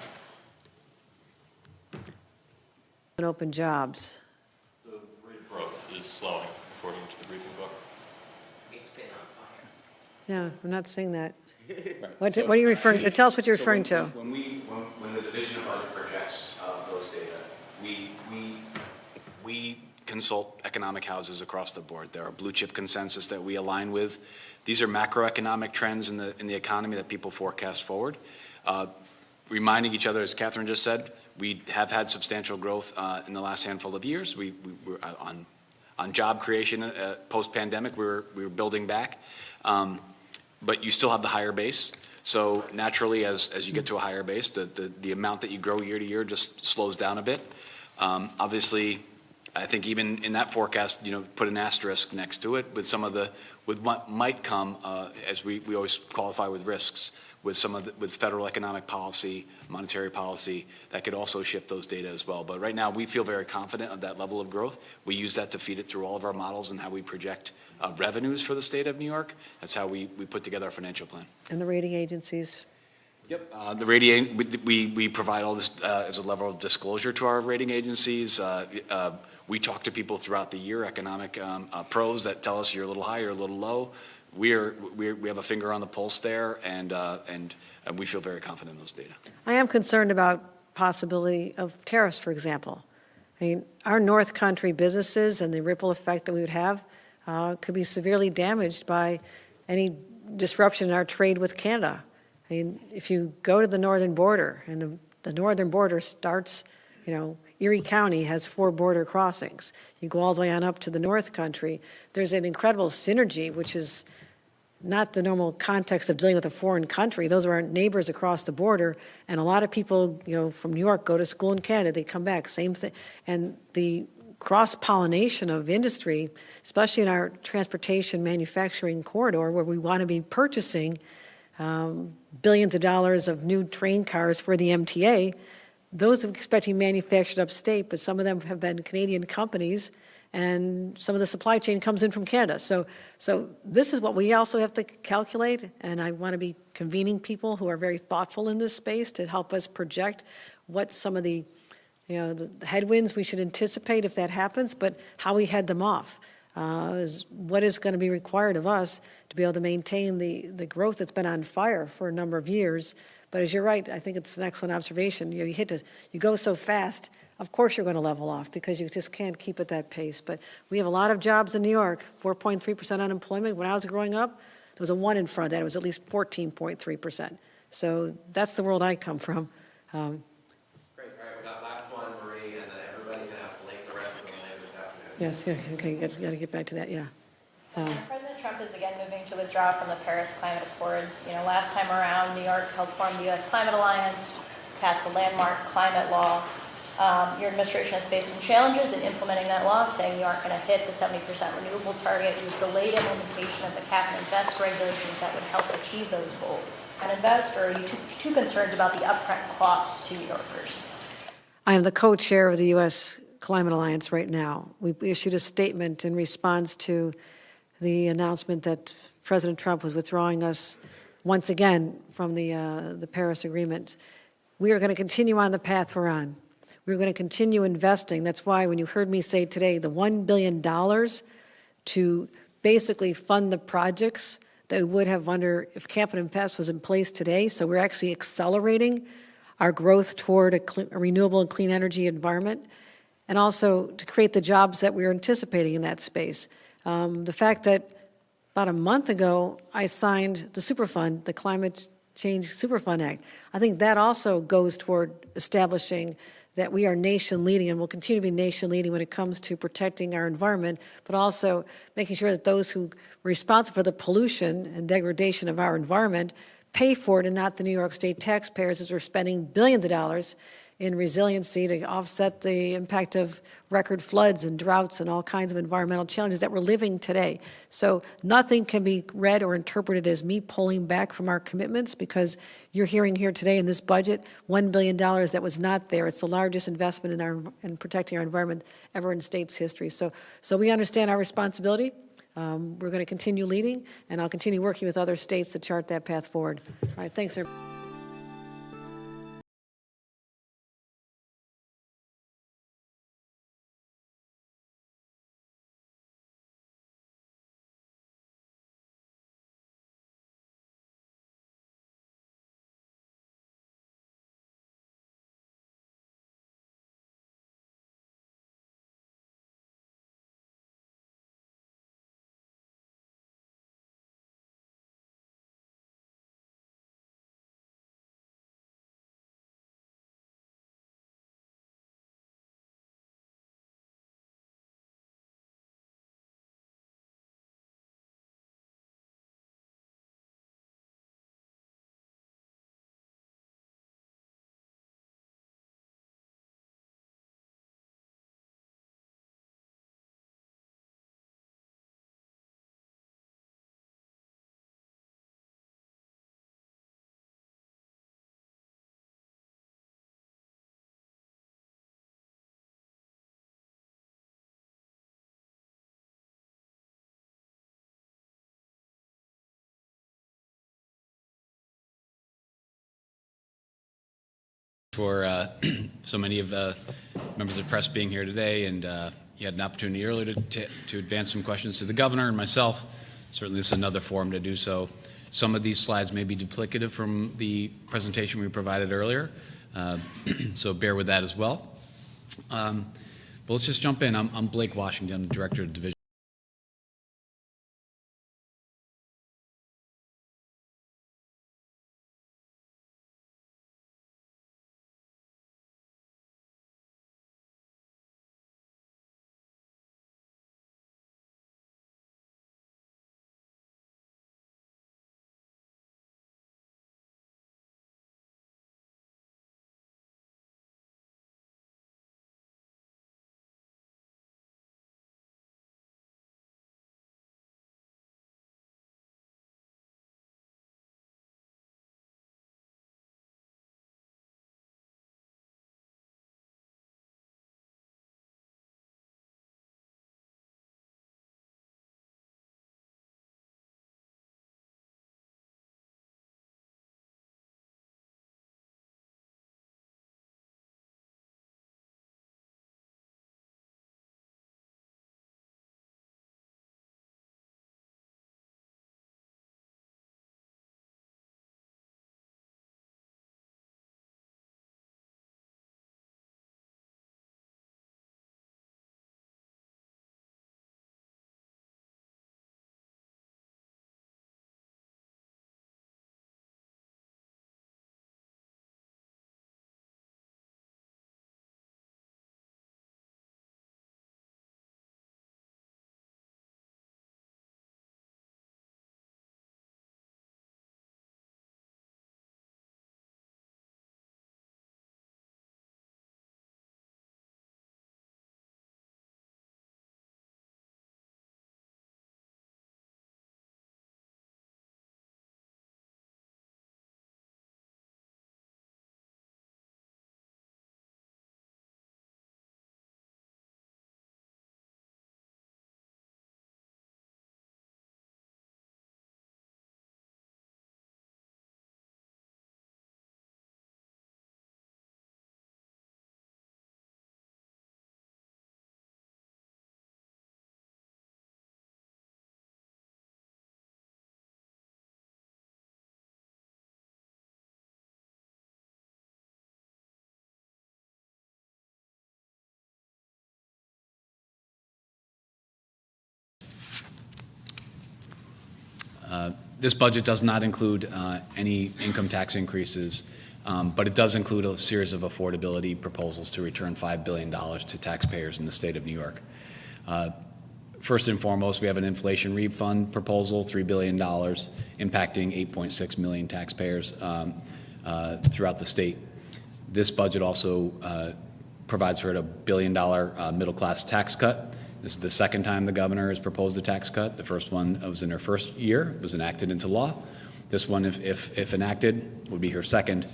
And open jobs. The rate of growth is slowing, according to the briefing book. It's been on fire. Yeah, I'm not saying that. What are you referring to? Tell us what you're referring to. When the Division of Budget projects those data, we consult economic houses across the board. There are blue chip consensus that we align with. These are macroeconomic trends in the economy that people forecast forward. Reminding each other, as Catherine just said, we have had substantial growth in the last handful of years. We're on job creation post-pandemic, we were building back. But you still have the higher base. So naturally, as you get to a higher base, the amount that you grow year to year just slows down a bit. Obviously, I think even in that forecast, put an asterisk next to it with what might come, as we always qualify with risks, with with federal economic policy, monetary policy, that could also shift those data as well. But right now, we feel very confident of that level of growth. We use that to feed it through all of our models and how we project revenues for the state of New York. That's how we put together our financial plan. And the rating agencies? Yep. We provide all this as a level of disclosure to our rating agencies. We talk to people throughout the year, economic pros that tell us you're a little high or a little low. We have a finger on the pulse there, and we feel very confident in those data. I am concerned about possibility of tariffs, for example. I mean, our North Country businesses and the ripple effect that we would have could be severely damaged by any disruption in our trade with Canada. I mean, if you go to the northern border, and the northern border starts, Erie County has 4 border crossings. You go all the way on up to the North Country. There's an incredible synergy, which is not the normal context of dealing with a foreign country. Those are our neighbors across the border, and a lot of people, from New York go to school in Canada. They come back, same thing. And the cross-pollination of industry, especially in our transportation manufacturing corridor, where we want to be purchasing billions of dollars of new train cars for the MTA. Those are expecting manufactured upstate, but some of them have been Canadian companies, and some of the supply chain comes in from Canada. So this is what we also have to calculate, and I want to be convening people who are very thoughtful in this space to help us project what some of the headwinds we should anticipate if that happens, but how we head them off. Is what is going to be required of us to be able to maintain the growth that's been on fire for a number of years. But as you're right, I think it's an excellent observation. You go so fast, of course you're going to level off because you just can't keep at that pace. But we have a lot of jobs in New York, 4.3% unemployment. When I was growing up, there was a 1 in front of that. It was at least 14.3%. So that's the world I come from. Great, all right, we got last one, Marie, and then everybody can ask Blake the rest of them later this afternoon. Yes, yeah, okay, got to get back to that, yeah. President Trump is again moving to withdraw from the Paris Climate Accords. Last time around, New York helped form the U.S. Climate Alliance, passed a landmark climate law. Your administration has faced some challenges in implementing that law, saying you aren't going to hit the 70% renewable target. You've delayed implementation of the cap and invest regulations that would help achieve those goals. And invest, or are you too concerned about the upfront costs to New Yorkers? I am the co-chair of the U.S. Climate Alliance right now. We issued a statement in response to the announcement that President Trump was withdrawing us once again from the Paris Agreement. We are going to continue on the path we're on. We're going to continue investing. That's why when you heard me say today the $1 billion to basically fund the projects that we would have under if Cap and Invest was in place today. So we're actually accelerating our growth toward a renewable and clean energy environment, and also to create the jobs that we're anticipating in that space. The fact that about a month ago, I signed the Superfund, the Climate Change Superfund Act. I think that also goes toward establishing that we are nation leading and will continue to be nation leading when it comes to protecting our environment, but also making sure that those who are responsible for the pollution and degradation of our environment pay for it and not the New York State taxpayers, as we're spending billions of dollars in resiliency to offset the impact of record floods and droughts and all kinds of environmental challenges that we're living today. So nothing can be read or interpreted as me pulling back from our commitments, because you're hearing here today in this budget, $1 billion that was not there. It's the largest investment in protecting our environment ever in state's history. So we understand our responsibility. We're going to continue leading, and I'll continue working with other states to chart that path forward. All right, thanks, everybody. For so many of the members of the press being here today, and you had an opportunity earlier to advance some questions to the governor and myself. Certainly this is another forum to do so. Some of these slides may be duplicative from the presentation we provided earlier, so bear with that as well. But let's just jump in. I'm Blake Washington, Director of Division. This budget does not include any income tax increases, but it does include a series of affordability proposals to return $5 billion to taxpayers in the state of New York. First and foremost, we have an inflation refund proposal, $3 billion, impacting 8.6 million taxpayers throughout the state. This budget also provides for a $1 billion middle-class tax cut. This is the second time the governor has proposed a tax cut. The first one was in her first year, was enacted into law. This one, if enacted, would be her second,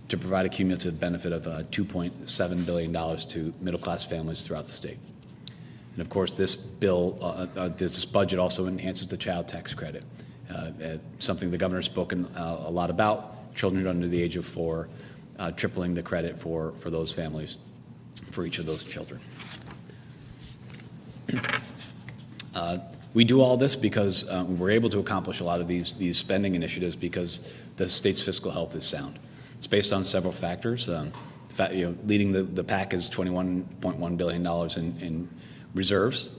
to provide a cumulative benefit of $2.7 billion to middle-class families throughout the state. And of course, this this budget also enhances the child tax credit, something the governor's spoken a lot about. Children under the age of 4, tripling the credit for those families, for each of those children. We do all this because we're able to accomplish a lot of these spending initiatives because the state's fiscal health is sound. It's based on several factors. Leading the pack is $21.1 billion in reserves.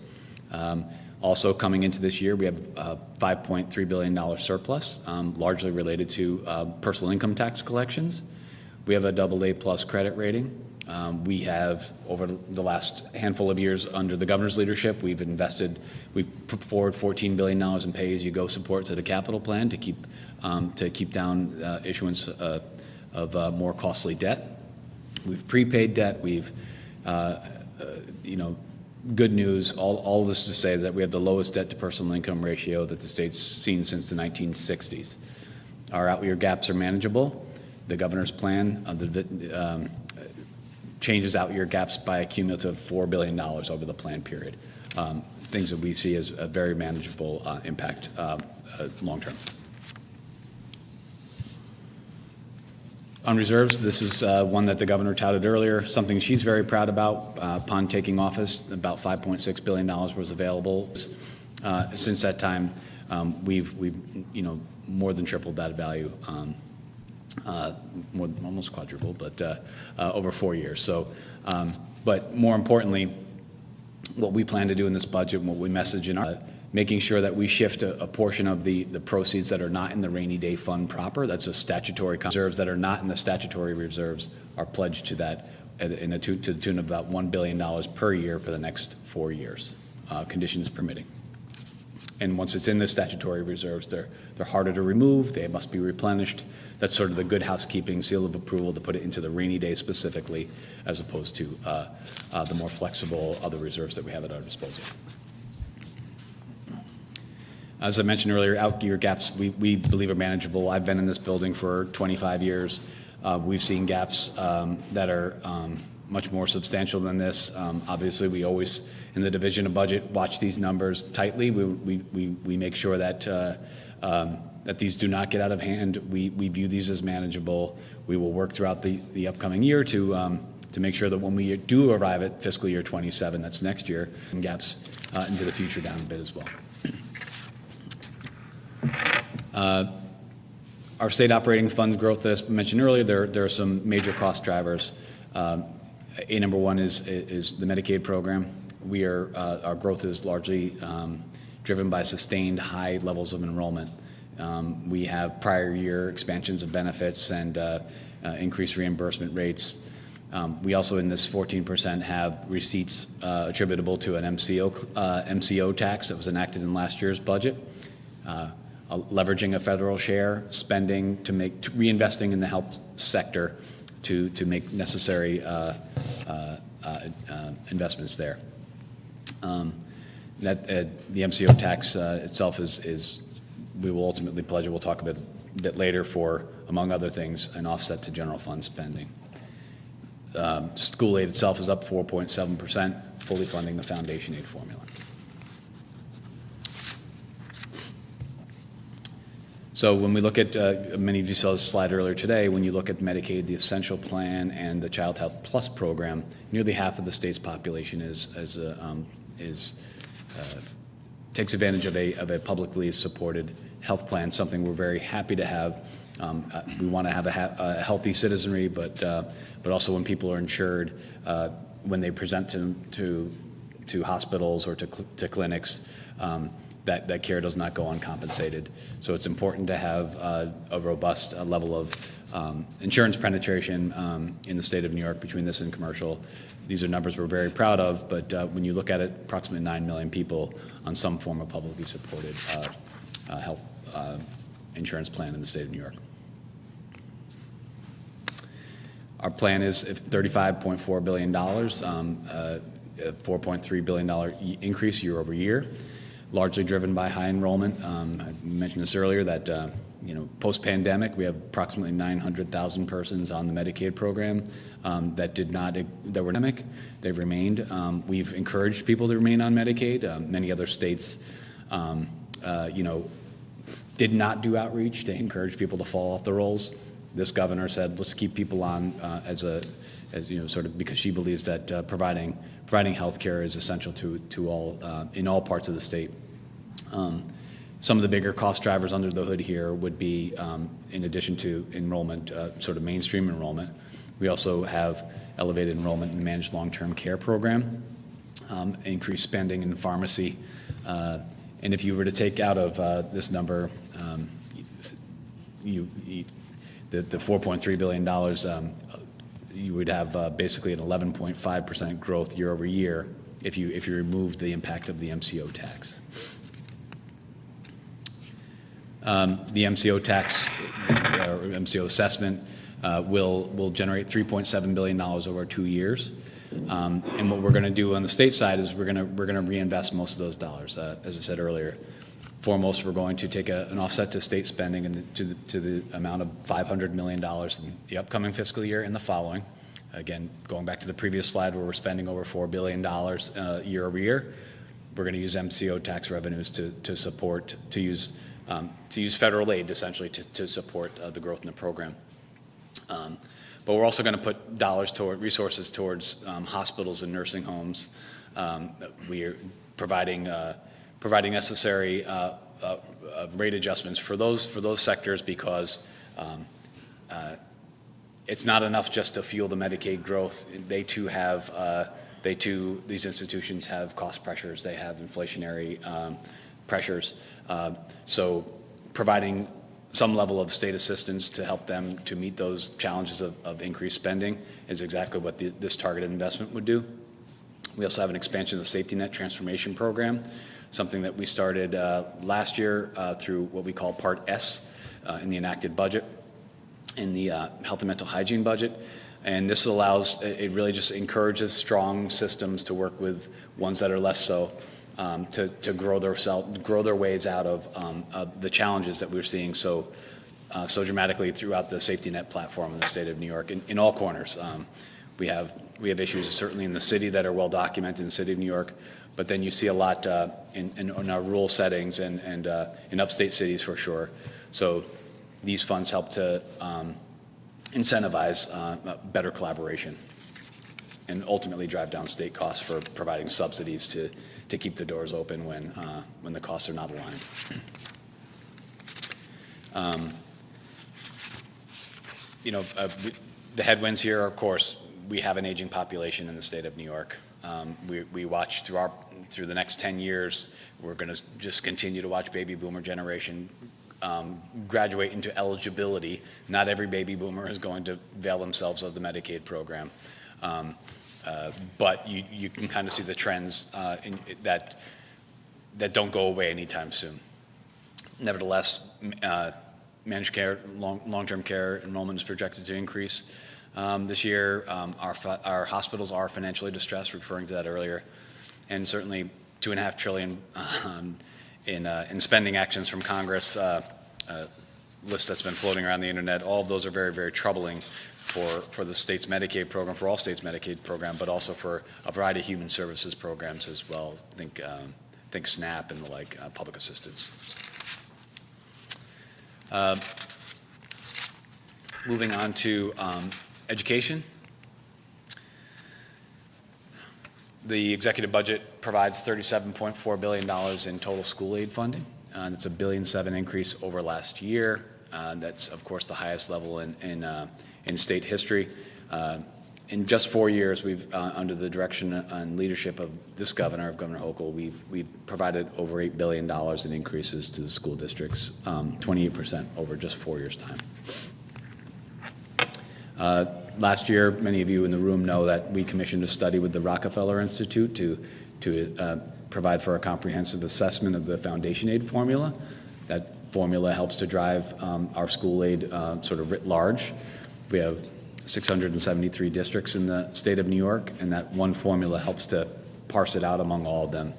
Also coming into this year, we have a $5.3 billion surplus, largely related to personal income tax collections. We have a AA+ credit rating. We have, over the last handful of years under the governor's leadership, we've put forward $14 billion in pay-as-you-go support to the capital plan to keep down issuance of more costly debt. We've prepaid debt. We've, good news, all this to say that we have the lowest debt to personal income ratio that the state's seen since the 1960s. Our out-year gaps are manageable. The governor's plan changes out-year gaps by a cumulative $4 billion over the plan period. Things that we see as a very manageable impact long-term. On reserves, this is one that the governor touted earlier, something she's very proud about. Upon taking office, about $5.6 billion was available. Since that time, we've more than tripled that value, almost quadrupled, but over 4 years. So, but more importantly, what we plan to do in this budget, what we message in our, making sure that we shift a portion of the proceeds that are not in the rainy day fund proper, that's a statutory, reserves that are not in the statutory reserves are pledged to that to the tune of about $1 billion per year for the next 4 years, conditions permitting. And once it's in the statutory reserves, they're harder to remove, they must be replenished. That's sort of the good housekeeping seal of approval to put it into the rainy day specifically, as opposed to the more flexible other reserves that we have at our disposal. As I mentioned earlier, out-year gaps we believe are manageable. I've been in this building for 25 years. We've seen gaps that are much more substantial than this. Obviously, we always, in the division of budget, watch these numbers tightly. We make sure that that these do not get out of hand. We view these as manageable. We will work throughout the upcoming year to make sure that when we do arrive at fiscal year 27, that's next year, and gaps into the future down a bit as well. Our state operating fund growth that I mentioned earlier, there are some major cost drivers. Number one is the Medicaid program. Our growth is largely driven by sustained high levels of enrollment. We have prior year expansions of benefits and increased reimbursement rates. We also, in this 14%, have receipts attributable to an MCO tax that was enacted in last year's budget. Leveraging a federal share, spending to reinvesting in the health sector to make necessary investments there. The MCO tax itself is we will ultimately pledge it. We'll talk a bit later for, among other things, an offset to general fund spending. School aid itself is up 4.7%, fully funding the foundation aid formula. So when we look at, many of you saw this slide earlier today, when you look at Medicaid, the Essential Plan, and the Child Health Plus program, nearly half of the state's population takes advantage of a publicly supported health plan, something we're very happy to have. We want to have a healthy citizenry, but also when people are insured, when they present to hospitals or to clinics, that care does not go uncompensated. So it's important to have a robust level of insurance penetration in the state of New York between this and commercial. These are numbers we're very proud of, but when you look at it, approximately 9 million people on some form of publicly supported health insurance plan in the state of New York. Our plan is $35.4 billion, a $4.3 billion increase year over year, largely driven by high enrollment. I mentioned this earlier that post-pandemic, we have approximately 900,000 persons on the Medicaid program that were endemic. They've remained. We've encouraged people to remain on Medicaid. Many other states, did not do outreach to encourage people to fall off the rolls. This governor said, let's keep people on because she believes that providing health care is essential to all in all parts of the state. Some of the bigger cost drivers under the hood here would be, in addition to enrollment, sort of mainstream enrollment, we also have elevated enrollment in the managed long-term care program, increased spending in pharmacy, and if you were to take out of this number, the $4.3 billion, you would have basically an 11.5% growth year over year if you removed the impact of the MCO tax. The MCO tax or MCO assessment will generate $3.7 billion over 2 years. And what we're going to do on the state side is we're going to reinvest most of those dollars. As I said earlier, foremost, we're going to take an offset to state spending and to the amount of $500 million in the upcoming fiscal year and the following. Again, going back to the previous slide where we're spending over $4 billion year over year, we're going to use MCO tax revenues to use federal aid essentially to support the growth in the program. But we're also going to put resources towards hospitals and nursing homes. We are providing necessary rate adjustments for those sectors because it's not enough just to fuel the Medicaid growth. These institutions have cost pressures. They have inflationary pressures. So providing some level of state assistance to help them to meet those challenges of increased spending is exactly what this targeted investment would do. We also have an expansion of the safety net transformation program, something that we started last year through what we call Part S in the enacted budget, in the health and mental hygiene budget. And this allows, it really just encourages strong systems to work with ones that are less so, to grow their ways out of the challenges that we're seeing so dramatically throughout the safety net platform in the state of New York, in all corners. We have issues certainly in the city that are well documented in the city of New York, but then you see a lot in our rural settings and in upstate cities for sure. So these funds help to incentivize better collaboration and ultimately drive down state costs for providing subsidies to keep the doors open when the costs are not aligned. The headwinds here, of course, we have an aging population in the state of New York. We watch through the next 10 years, we're going to just continue to watch baby boomer generation graduate into eligibility. Not every baby boomer is going to avail themselves of the Medicaid program. But you can kind of see the trends that don't go away anytime soon. Nevertheless, managed care, long-term care enrollment is projected to increase this year. Our hospitals are financially distressed, referring to that earlier, and certainly $2.5 trillion in spending actions from Congress, list that's been floating around the internet. All of those are very, very troubling for the state's Medicaid program, for all states' Medicaid program, but also for a variety of human services programs as well. Think SNAP and the like, public assistance. Moving on to education. The executive budget provides $37.4 billion in total school aid funding. And it's a $1.7 billion increase over last year. That's, of course, the highest level in state history. In just 4 years, we've, under the direction and leadership of this governor, Governor Hochul, we've provided over $8 billion in increases to the school districts, 28% over just 4 years' time. Last year, many of you in the room know that we commissioned a study with the Rockefeller Institute to provide for a comprehensive assessment of the foundation aid formula. That formula helps to drive our school aid sort of writ large. We have 673 districts in the state of New York, and that one formula helps to parse it out among all of them.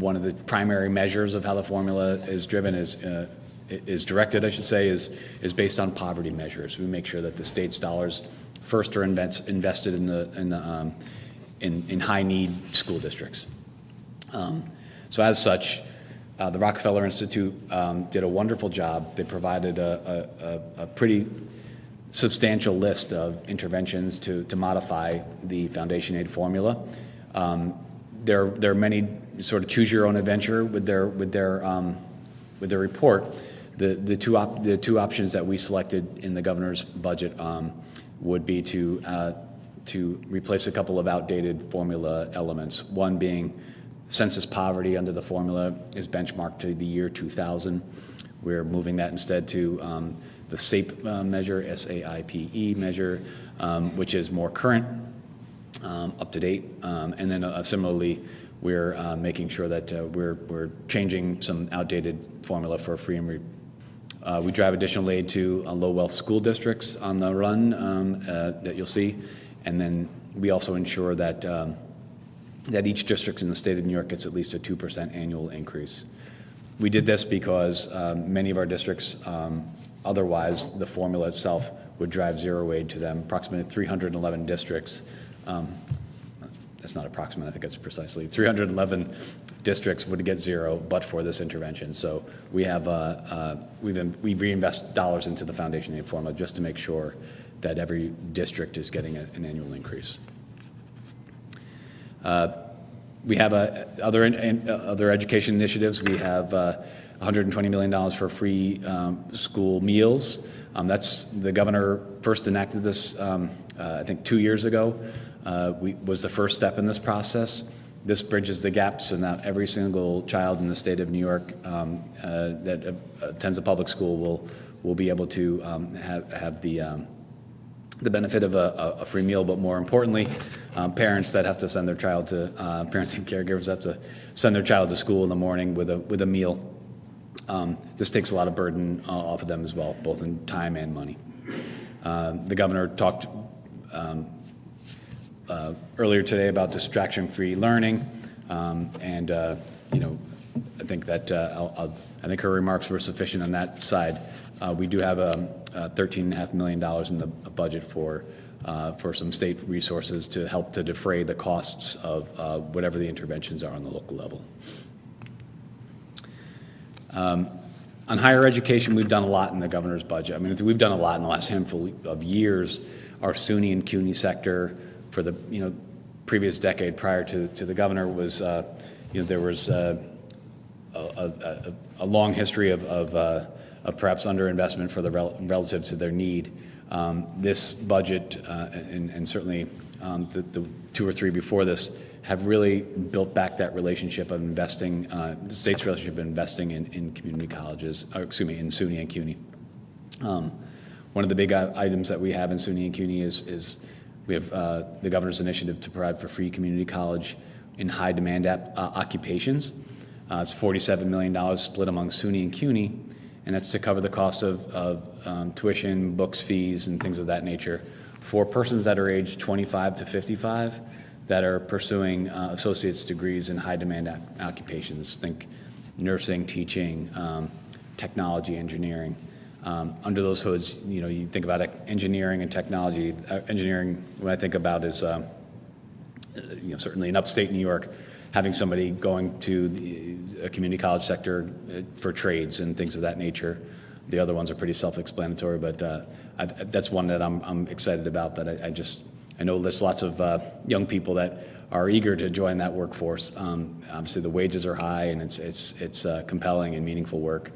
One of the primary measures of how the formula is driven is directed, I should say, is based on poverty measures. We make sure that the state's dollars first are invested in high need school districts. So as such, the Rockefeller Institute did a wonderful job. They provided a pretty substantial list of interventions to modify the foundation aid formula. There are many sort of choose your own adventure with their report. The two options that we selected in the governor's budget would be to replace a couple of outdated formula elements. One being census poverty under the formula is benchmarked to the year 2000. We're moving that instead to the SAPE measure, SAIPE measure, which is more current, up to date. And then similarly, we're making sure that we're changing some outdated formula for free and we drive additional aid to low wealth school districts on the run that you'll see. And then we also ensure that each district in the state of New York gets at least a 2% annual increase. We did this because many of our districts, otherwise the formula itself would drive zero aid to them. Approximately 311 districts, that's not approximate, I think it's precisely 311 districts would get zero but for this intervention. So we have we reinvest dollars into the foundation aid formula just to make sure that every district is getting an annual increase. We have other education initiatives. We have $120 million for free school meals. That's, the governor first enacted this, I think 2 years ago. Was the first step in this process. This bridges the gap so now every single child in the state of New York that attends a public school will be able to have the benefit of a free meal, but more importantly, parents that have to send their child to, parents and caregivers have to send their child to school in the morning with a meal. This takes a lot of burden off of them as well, both in time and money. The governor talked earlier today about distraction-free learning, and I think that I think her remarks were sufficient on that side. We do have $13.5 million in the budget for some state resources to help to defray the costs of whatever the interventions are on the local level. On higher education, we've done a lot in the governor's budget. I mean, we've done a lot in the last handful of years. Our SUNY and CUNY sector for the previous decade prior to the governor was, there was a long history of perhaps underinvestment for the relative to their need. This budget and certainly the 2 or 3 before this have really built back that relationship of investing, the state's relationship of investing in community colleges, or excuse me, in SUNY and CUNY. One of the big items that we have in SUNY and CUNY is we have the governor's initiative to provide for free community college in high demand occupations. It's $47 million split among SUNY and CUNY, and that's to cover the cost of tuition, books, fees, and things of that nature for persons that are aged 25 to 55 that are pursuing associate's degrees in high demand occupations. Think nursing, teaching, technology, engineering. Under those hoods, you think about engineering and technology. Engineering, what I think about is, certainly in upstate New York, having somebody going to a community college sector for trades and things of that nature. The other ones are pretty self-explanatory, but that's one that I'm excited about. That I know there's lots of young people that are eager to join that workforce. Obviously, the wages are high, and it's compelling and meaningful work.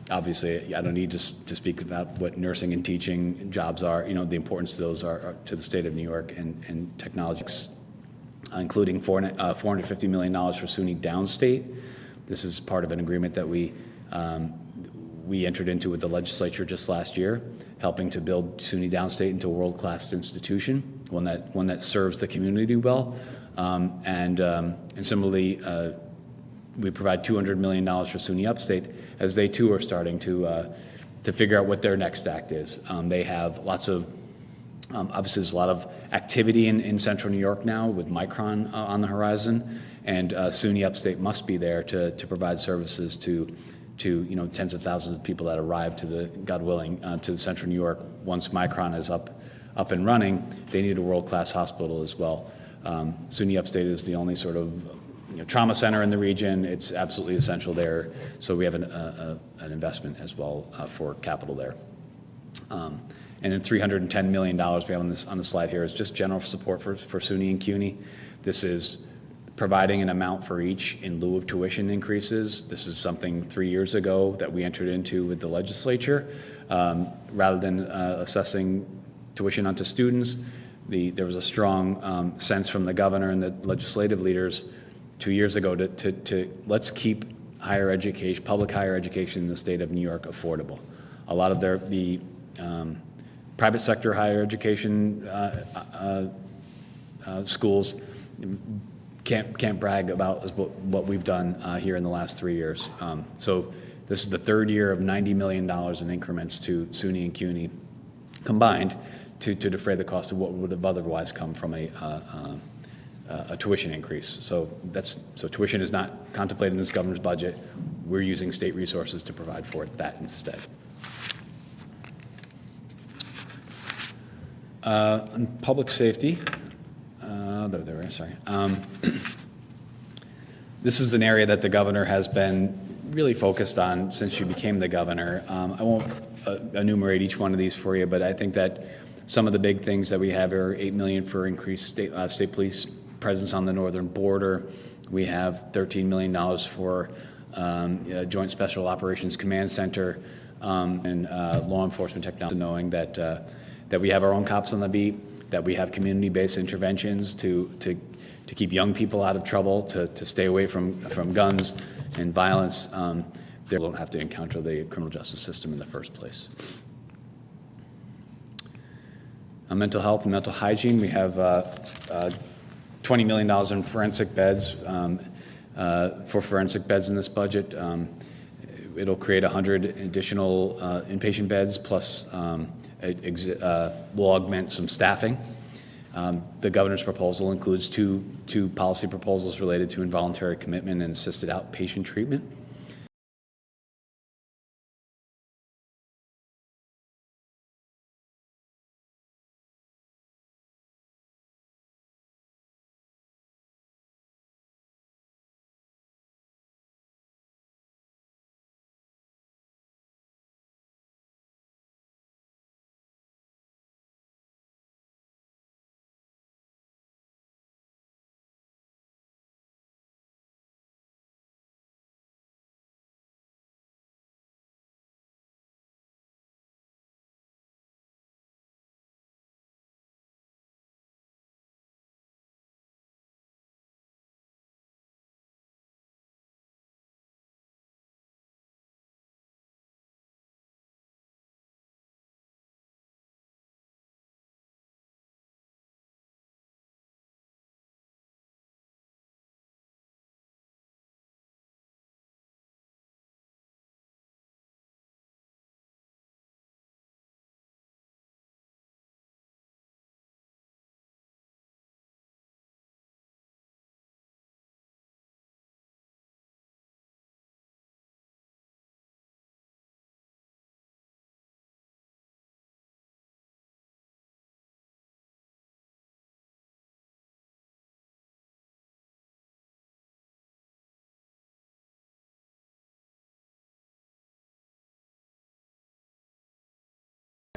Obviously, I don't need to speak about what nursing and teaching jobs are. The importance of those are to the state of New York and technology, including $450 million for SUNY downstate. This is part of an agreement that we entered into with the legislature just last year, helping to build SUNY downstate into a world-class institution, one that serves the community well. And similarly, we provide $200 million for SUNY upstate, as they too are starting to figure out what their next act is. They have lots of, obviously there's a lot of activity in central New York now with Micron on the horizon, and SUNY upstate must be there to provide services to tens of thousands of people that arrive God willing, to the central New York. Once Micron is up and running, they need a world-class hospital as well. SUNY upstate is the only sort of trauma center in the region. It's absolutely essential there. So we have an investment as well for capital there. And then $310 million we have on the slide here is just general support for SUNY and CUNY. This is providing an amount for each in lieu of tuition increases. This is something 3 years ago that we entered into with the legislature. Rather than assessing tuition onto students, there was a strong sense from the governor and the legislative leaders 2 years ago to let's keep higher education, public higher education in the state of New York affordable. A lot of the private sector higher education schools can't brag about what we've done here in the last 3 years. So this is the third year of $90 million in increments to SUNY and CUNY combined to defray the cost of what would have otherwise come from a tuition increase. So tuition is not contemplated in this governor's budget. We're using state resources to provide for that instead. On public safety, this is an area that the governor has been really focused on since she became the governor. I won't enumerate each one of these for you, but I think that some of the big things that we have are $8 million for increased state police presence on the northern border. We have $13 million for Joint Special Operations Command Center and law enforcement technology, knowing that we have our own cops on the beat, that we have community-based interventions to keep young people out of trouble, to stay away from guns and violence. They don't have to encounter the criminal justice system in the first place. Mental health and mental hygiene, we have $20 million in forensic beds, for forensic beds in this budget. It'll create 100 additional inpatient beds, plus will augment some staffing. The governor's proposal includes two policy proposals related to involuntary commitment and assisted outpatient treatment.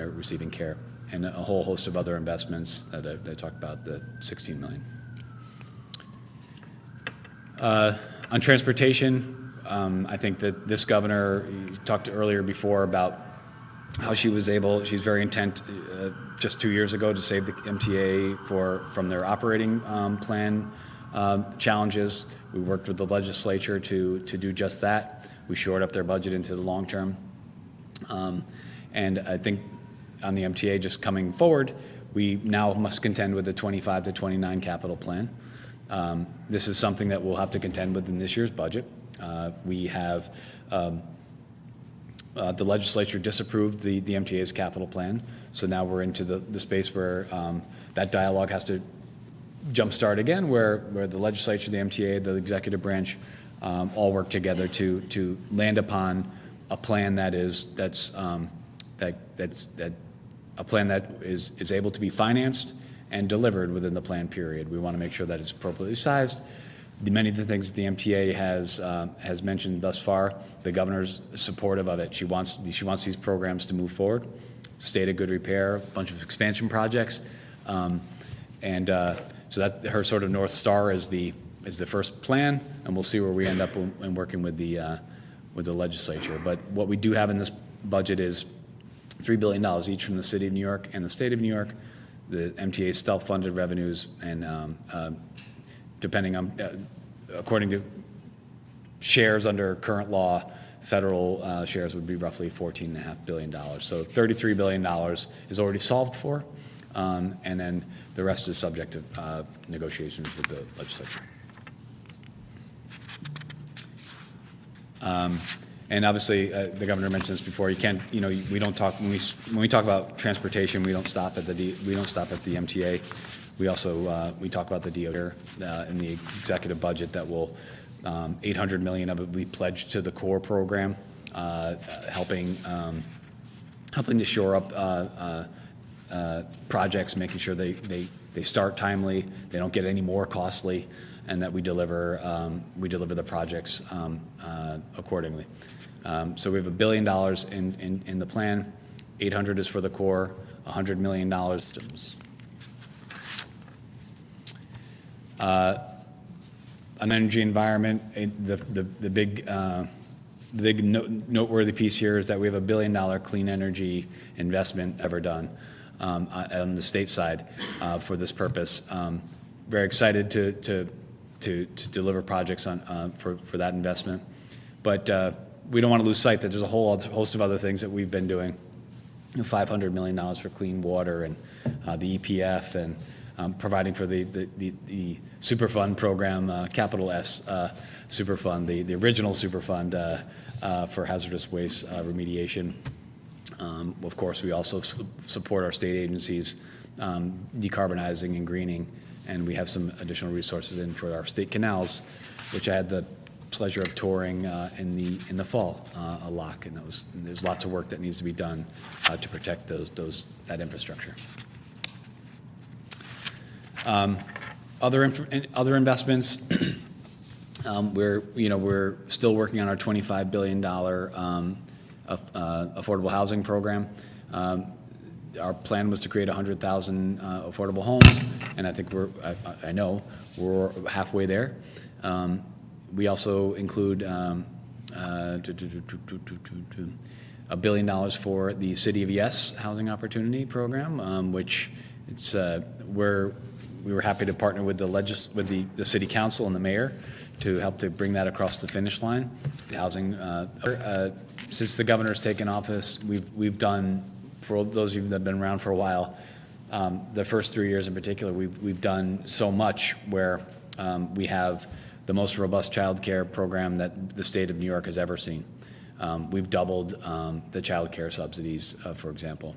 Receiving care, and a whole host of other investments that I talked about, the $16 million. On transportation, I think that this governor, you talked earlier before about how she's very intent just 2 years ago to save the MTA from their operating plan challenges. We worked with the legislature to do just that. We shored up their budget into the long term. And I think on the MTA just coming forward, we now must contend with the 25 to 29 capital plan. This is something that we'll have to contend with in this year's budget. We have the legislature disapproved the MTA's capital plan, so now we're into the space where that dialogue has to jumpstart again, where the legislature, the MTA, the executive branch all work together to land upon a plan that's a plan that is able to be financed and delivered within the plan period. We want to make sure that it's appropriately sized. Many of the things the MTA has mentioned thus far, the governor's supportive of it. She wants these programs to move forward. State of good repair, a bunch of expansion projects, so that her sort of North Star is the first plan, and we'll see where we end up in working with the legislature. But what we do have in this budget is $3 billion each from the city of New York and the state of New York, the MTA's self-funded revenues, and depending on, according to shares under current law, federal shares would be roughly $14.5 billion. So $33 billion is already solved for, and then the rest is subject to negotiations with the legislature. And obviously, the governor mentioned this before. You can't, we don't talk when we talk about transportation. We don't stop at the MTA. We also we talk about the DOT in the executive budget that will $800 million of it will be pledged to the core program, helping to shore up projects, making sure they start timely, they don't get any more costly, and that we deliver the projects accordingly. So we have $1 billion in the plan. $800 is for the core, $100 million systems. On energy environment, the big noteworthy piece here is that we have $1 billion clean energy investment ever done on the state side for this purpose. Very excited to deliver projects for that investment. But we don't want to lose sight that there's a whole host of other things that we've been doing. $500 million for clean water and the EPF and providing for the Superfund program, capital S Superfund, the original Superfund for hazardous waste remediation. Of course, we also support our state agencies decarbonizing and greening, and we have some additional resources in for our state canals, which I had the pleasure of touring in the fall a lot, and there's lots of work that needs to be done to protect that infrastructure. Other investments, we're still working on our $25 billion affordable housing program. Our plan was to create 100,000 affordable homes, and I think I know we're halfway there. We also include $1 billion for the City of Yes Housing Opportunity Program, which it's we were happy to partner with the City Council and the Mayor to help to bring that across the finish line. Housing, since the governor's taken office, we've done, for those of you that have been around for a while, the first 3 years in particular, we've done so much where we have the most robust child care program that the state of New York has ever seen. We've doubled the child care subsidies, for example.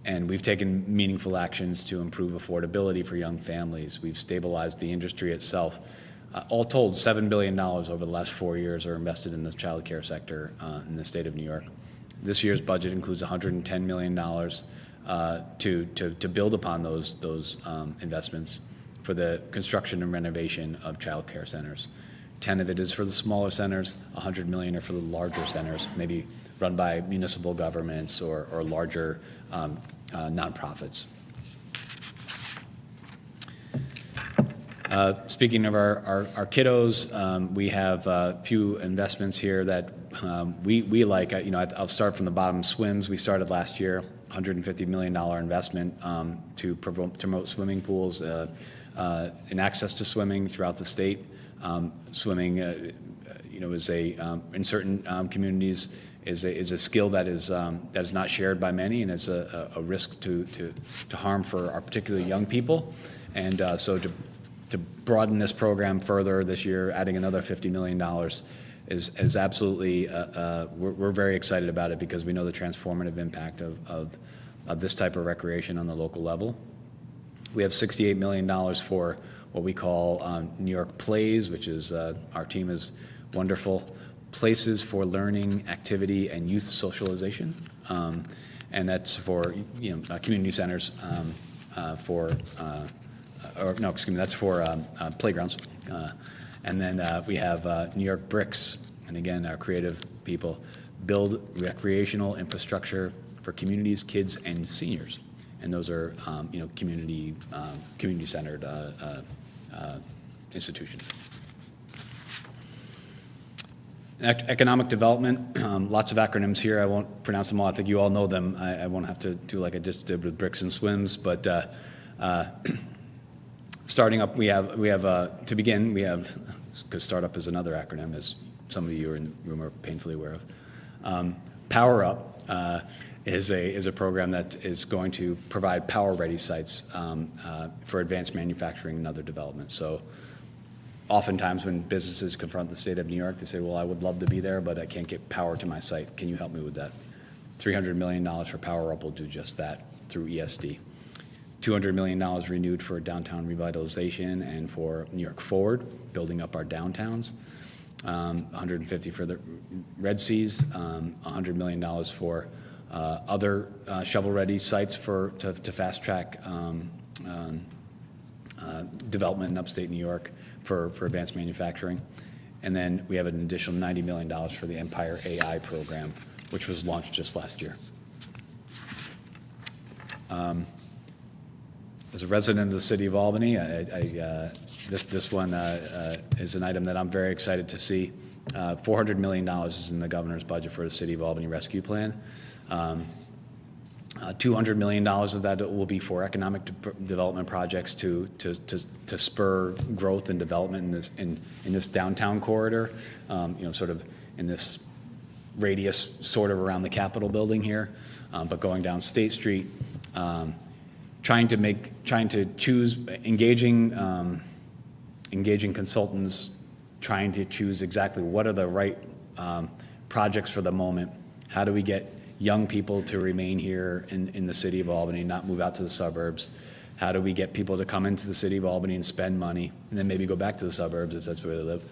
And we've taken meaningful actions to improve affordability for young families. We've stabilized the industry itself. All told, $7 billion over the last 4 years are invested in the child care sector in the state of New York. This year's budget includes $110 million to build upon those investments for the construction and renovation of child care centers. 10 of it is for the smaller centers, 100 million are for the larger centers, maybe run by municipal governments or larger nonprofits. Speaking of our kiddos, we have a few investments here that we like. I'll start from the bottom. Swims, we started last year, $150 million investment to promote swimming pools and access to swimming throughout the state. Swimming, is in certain communities is a skill that is not shared by many, and is a risk to harm for our particularly young people. And so to broaden this program further this year, adding another $50 million is absolutely, we're very excited about it because we know the transformative impact of this type of recreation on the local level. We have $68 million for what we call New York Plays, which is, our team is wonderful, places for learning, activity, and youth socialization. And that's for, community centers that's for playgrounds. And then we have New York Bricks, and again, our creative people build recreational infrastructure for communities, kids, and seniors. And those are, community-centered institutions. Economic development, lots of acronyms here. I won't pronounce them all. I think you all know them. I won't have to do like I just did with Bricks and Swims, but starting up, we have to begin, because startup is another acronym, as some of you in the room are painfully aware of. Power Up is a program that is going to provide power-ready sites for advanced manufacturing and other development. So oftentimes when businesses confront the state of New York, they say, well, I would love to be there, but I can't get power to my site. Can you help me with that? $300 million for Power Up will do just that through ESD. $200 million renewed for downtown revitalization and for New York Forward, building up our downtowns. 150 for the Red Seas, $100 million for other shovel-ready sites to fast-track development in upstate New York for advanced manufacturing. And then we have an additional $90 million for the Empire AI program, which was launched just last year. As a resident of the city of Albany, this one is an item that I'm very excited to see. $400 million is in the governor's budget for the City of Albany Rescue Plan. $200 million of that will be for economic development projects to spur growth and development in this downtown corridor, sort of in this radius sort of around the Capitol building here, but going down State Street, trying to choose, engaging consultants, trying to choose exactly what are the right projects for the moment. How do we get young people to remain here in the city of Albany, not move out to the suburbs? How do we get people to come into the city of Albany and spend money, and then maybe go back to the suburbs if that's where they live?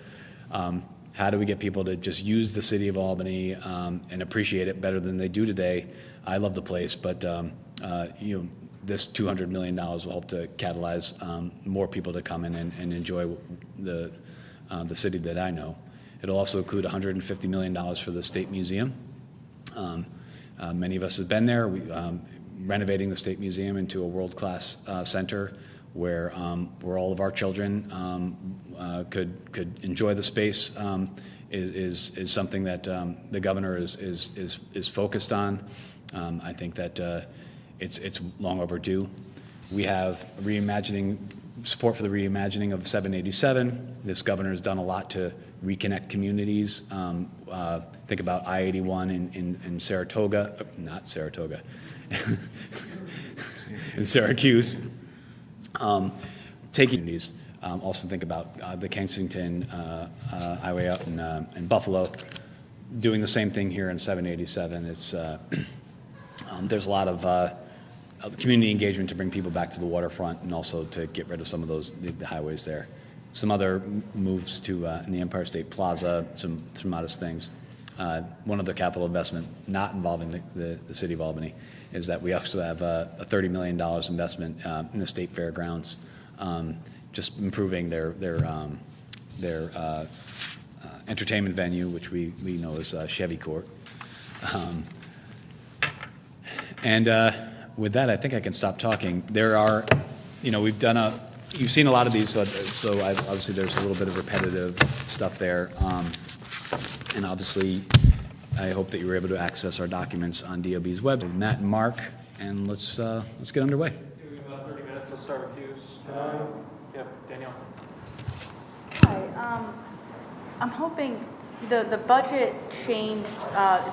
How do we get people to just use the city of Albany and appreciate it better than they do today? I love the place, but this $200 million will help to catalyze more people to come in and enjoy the city that I know. It'll also include $150 million for the State Museum. Many of us have been there. Renovating the State Museum into a world-class center where all of our children could enjoy the space is something that the governor is focused on. I think that it's long overdue. We have support for the reimagining of 787. This governor has done a lot to reconnect communities. Think about I-81 in Saratoga, not Saratoga, in Syracuse. Taking communities. Also think about the Kensington Highway up in Buffalo. Doing the same thing here in 787. There's a lot of community engagement to bring people back to the waterfront and also to get rid of some of the highways there. Some other moves in the Empire State Plaza, some modest things. One other capital investment not involving the city of Albany is that we also have a $30 million investment in the state fairgrounds, just improving their entertainment venue, which we know as Chevy Court. With that, I think I can stop talking. There are, you've seen a lot of these, so obviously there's a little bit of repetitive stuff there. And obviously, I hope that you were able to access our documents on DOB's website. Matt and Mark, and let's get underway. We have about 30 minutes. Let's start with Hughes. Yeah, Danielle. Hi. I'm hoping the budget changed,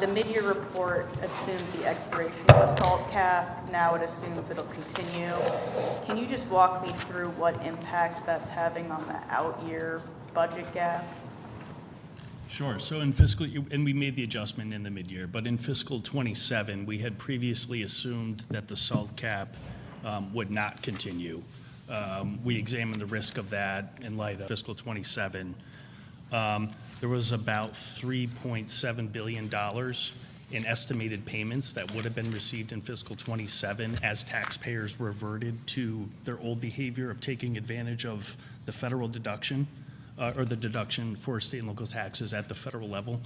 the mid-year report assumed the expiration of the SALT cap. Now it assumes it'll continue. Can you just walk me through what impact that's having on the out-year budget gaps? Sure. So and we made the adjustment in the mid-year, but in fiscal 27, we had previously assumed that the SALT cap would not continue. We examined the risk of that in light of fiscal 27. There was about $3.7 billion in estimated payments that would have been received in fiscal 27 as taxpayers reverted to their old behavior of taking advantage of the federal deduction or the deduction for state and local taxes at the federal level.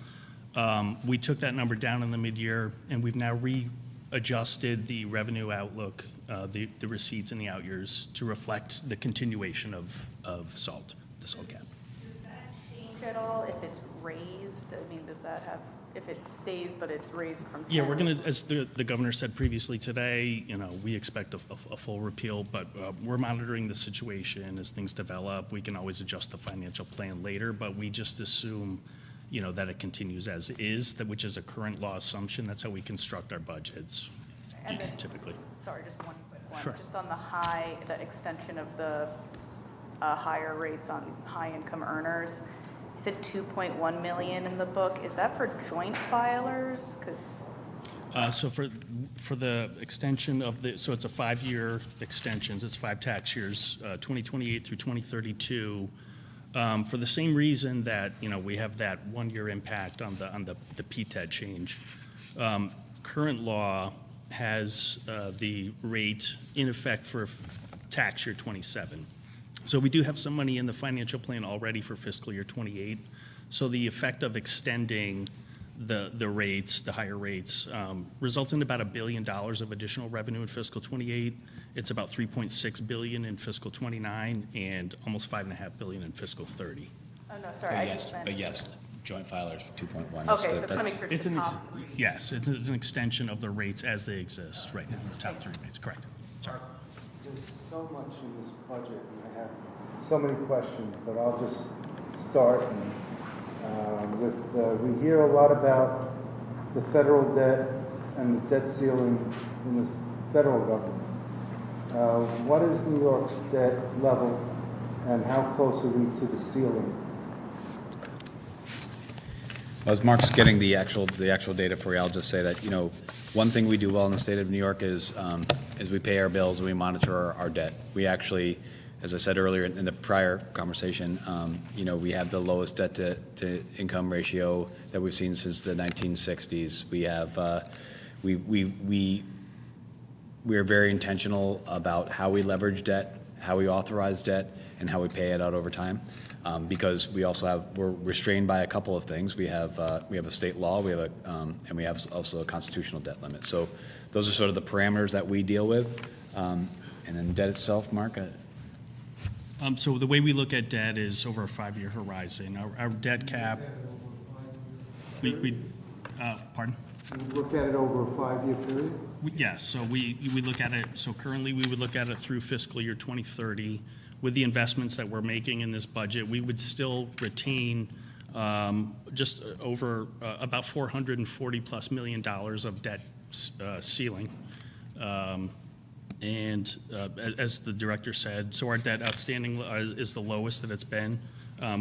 We took that number down in the mid-year, and we've now readjusted the revenue outlook, the receipts in the out years to reflect the continuation of SALT, the SALT cap. Does that change at all if it's raised? I mean, does that have, if it stays but it's raised from 10? Yeah, we're going to, as the governor said previously today, we expect a full repeal, but we're monitoring the situation as things develop. We can always adjust the financial plan later, but we just assume, that it continues as is, which is a current law assumption. That's how we construct our budgets, And then, typically. Sorry, just one quick one. Sure. Just on the extension of the higher rates on high-income earners. You said 2.1 million in the book. Is that for joint filers? So for the extension of so it's a 5-year extensions, it's 5 tax years, 2028 through 2032. For the same reason that, we have that 1-year impact on the PTED change. Current law has the rate in effect for tax year 27. So we do have some money in the financial plan already for fiscal year 28. So the effect of extending the rates, the higher rates, results in about $1 billion of additional revenue in fiscal '28. It's about $3.6 billion in fiscal '29 and almost $5.5 billion in fiscal '30. Oh, no, sorry, I just meant. But yes, joint filers, 2.1. Okay, so let me make sure It's it's the an, top three. yes, it's an extension of the rates as they exist right now, the top three rates, correct. Sorry. There's so much in this budget, and I have so many questions, but I'll just start we hear a lot about the federal debt and the debt ceiling in the federal government. What is New York's debt level, and how close are we to the ceiling? As Mark's getting the actual data for you, I'll just say that, one thing we do well in the state of New York is we pay our bills and we monitor our debt. We actually, as I said earlier in the prior conversation, we have the lowest debt to income ratio that we've seen since the 1960s. We have, we are very intentional about how we leverage debt, how we authorize debt, and how we pay it out over time. Because we're restrained by a couple of things. We have a state law, and we have also a constitutional debt limit. So those are sort of the parameters that we deal with. And then debt itself, Mark? So the way we look at debt is over a 5-year horizon. Our debt cap, pardon? You look at it over a 5-year period? Yes, so we look at it, so currently we would look at it through fiscal year 2030. With the investments that we're making in this budget, we would still retain just over about $440+ million of debt ceiling. And as the director said, so our debt outstanding is the lowest that it's been.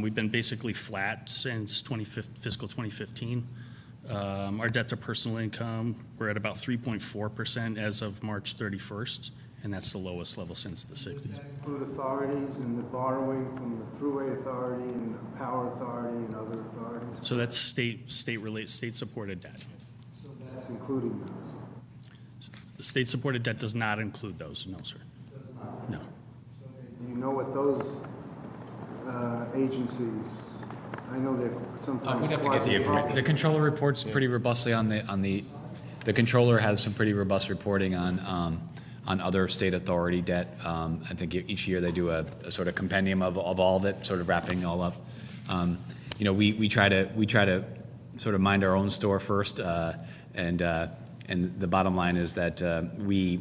We've been basically flat since fiscal 2015. Our debt to personal income, we're at about 3.4% as of March 31st. And that's the lowest level since the 60s. Does that include authorities and the borrowing from the Thruway Authority and the Power Authority and other authorities? So that's state-supported debt. So that's including those? State-supported debt does not include those, no, sir. Does not? No. Do you know what those agencies, I know they're sometimes. We'd have to get the information. The controller reports pretty robustly the controller has some pretty robust reporting on other state authority debt. I think each year they do a sort of compendium of all of it, sort of wrapping it all up. We try to sort of mind our own store first, and the bottom line is that we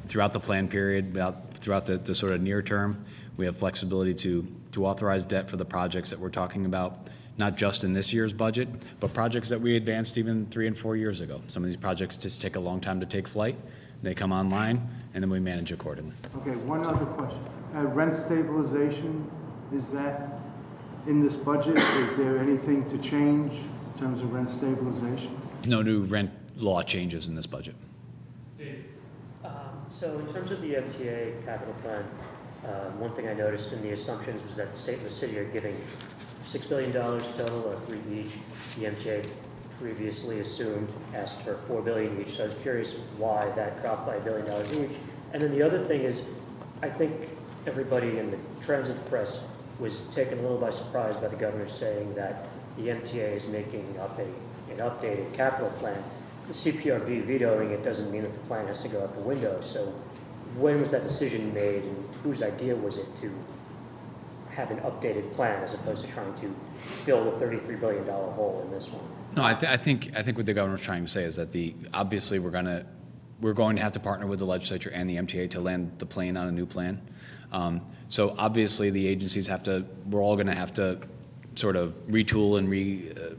throughout the plan period, throughout the sort of near term, we have flexibility to authorize debt for the projects that we're talking about, not just in this year's budget, but projects that we advanced even 3 and 4 years ago. Some of these projects just take a long time to take flight. They come online, and then we manage accordingly. Okay, one other question. Rent stabilization, is that in this budget? Is there anything to change in terms of rent stabilization? No new rent law changes in this budget. So in terms of the MTA capital plan, one thing I noticed in the assumptions was that the state and the city are giving $6 billion total, or 3 each. The MTA previously assumed asked for $4 billion each, so I was curious why that dropped by $1 billion each. And then the other thing is, I think everybody in the transit press was taken a little by surprise by the governor saying that the MTA is making up an updated capital plan. The CPRB vetoing it doesn't mean that the plan has to go out the window. So when was that decision made, and whose idea was it to have an updated plan as opposed to trying to fill the $33 billion hole in this one? No, I think what the governor's trying to say is that obviously we're going to have to partner with the legislature and the MTA to land the plane on a new plan. So obviously the agencies we're all going to have to sort of retool and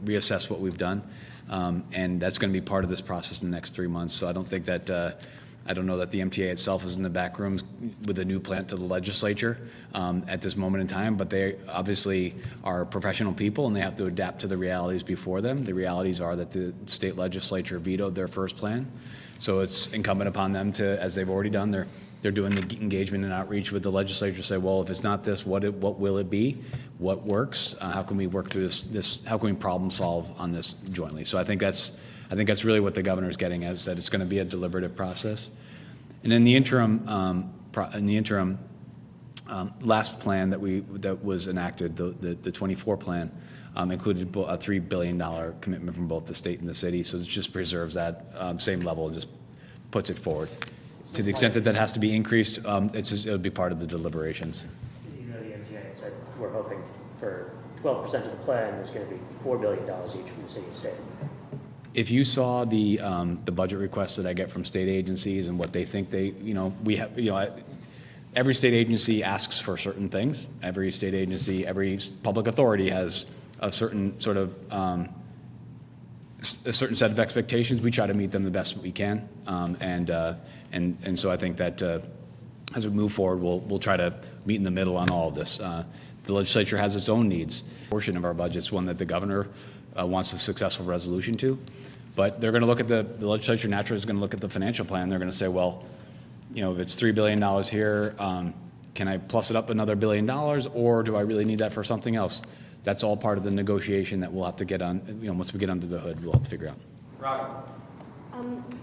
reassess what we've done. And that's going to be part of this process in the next 3 months. So I don't think that, I don't know that the MTA itself is in the back rooms with a new plan to the legislature at this moment in time, but they obviously are professional people and they have to adapt to the realities before them. The realities are that the state legislature vetoed their first plan. So it's incumbent upon them to, as they've already done, they're doing the engagement and outreach with the legislature to say, well, if it's not this, what will it be? What works? How can we work through this? How can we problem solve on this jointly? So I think that's really what the governor's getting at, is that it's going to be a deliberative process. And in the interim, last plan that was enacted, the 24 plan, included a $3 billion commitment from both the state and the city. So it just preserves that same level and just puts it forward. To the extent that that has to be increased, it'll be part of the deliberations. You know, the MTA had said we're hoping for 12% of the plan, there's going to be $4 billion each from the city and state. If you saw the budget requests that I get from state agencies and what they think we have, every state agency asks for certain things. Every state agency, every public authority has a certain sort of, a certain set of expectations. We try to meet them the best we can. And so I think that as we move forward, we'll try to meet in the middle on all of this. The legislature has its own needs. Portion of our budget's one that the governor wants a successful resolution to. But they're going to look at the legislature naturally is going to look at the financial plan. They're going to say, well, if it's $3 billion here, can I plus it up another $1 billion, or do I really need that for something else? That's all part of the negotiation that we'll have to get on, once we get under the hood, we'll have to figure out. Rob?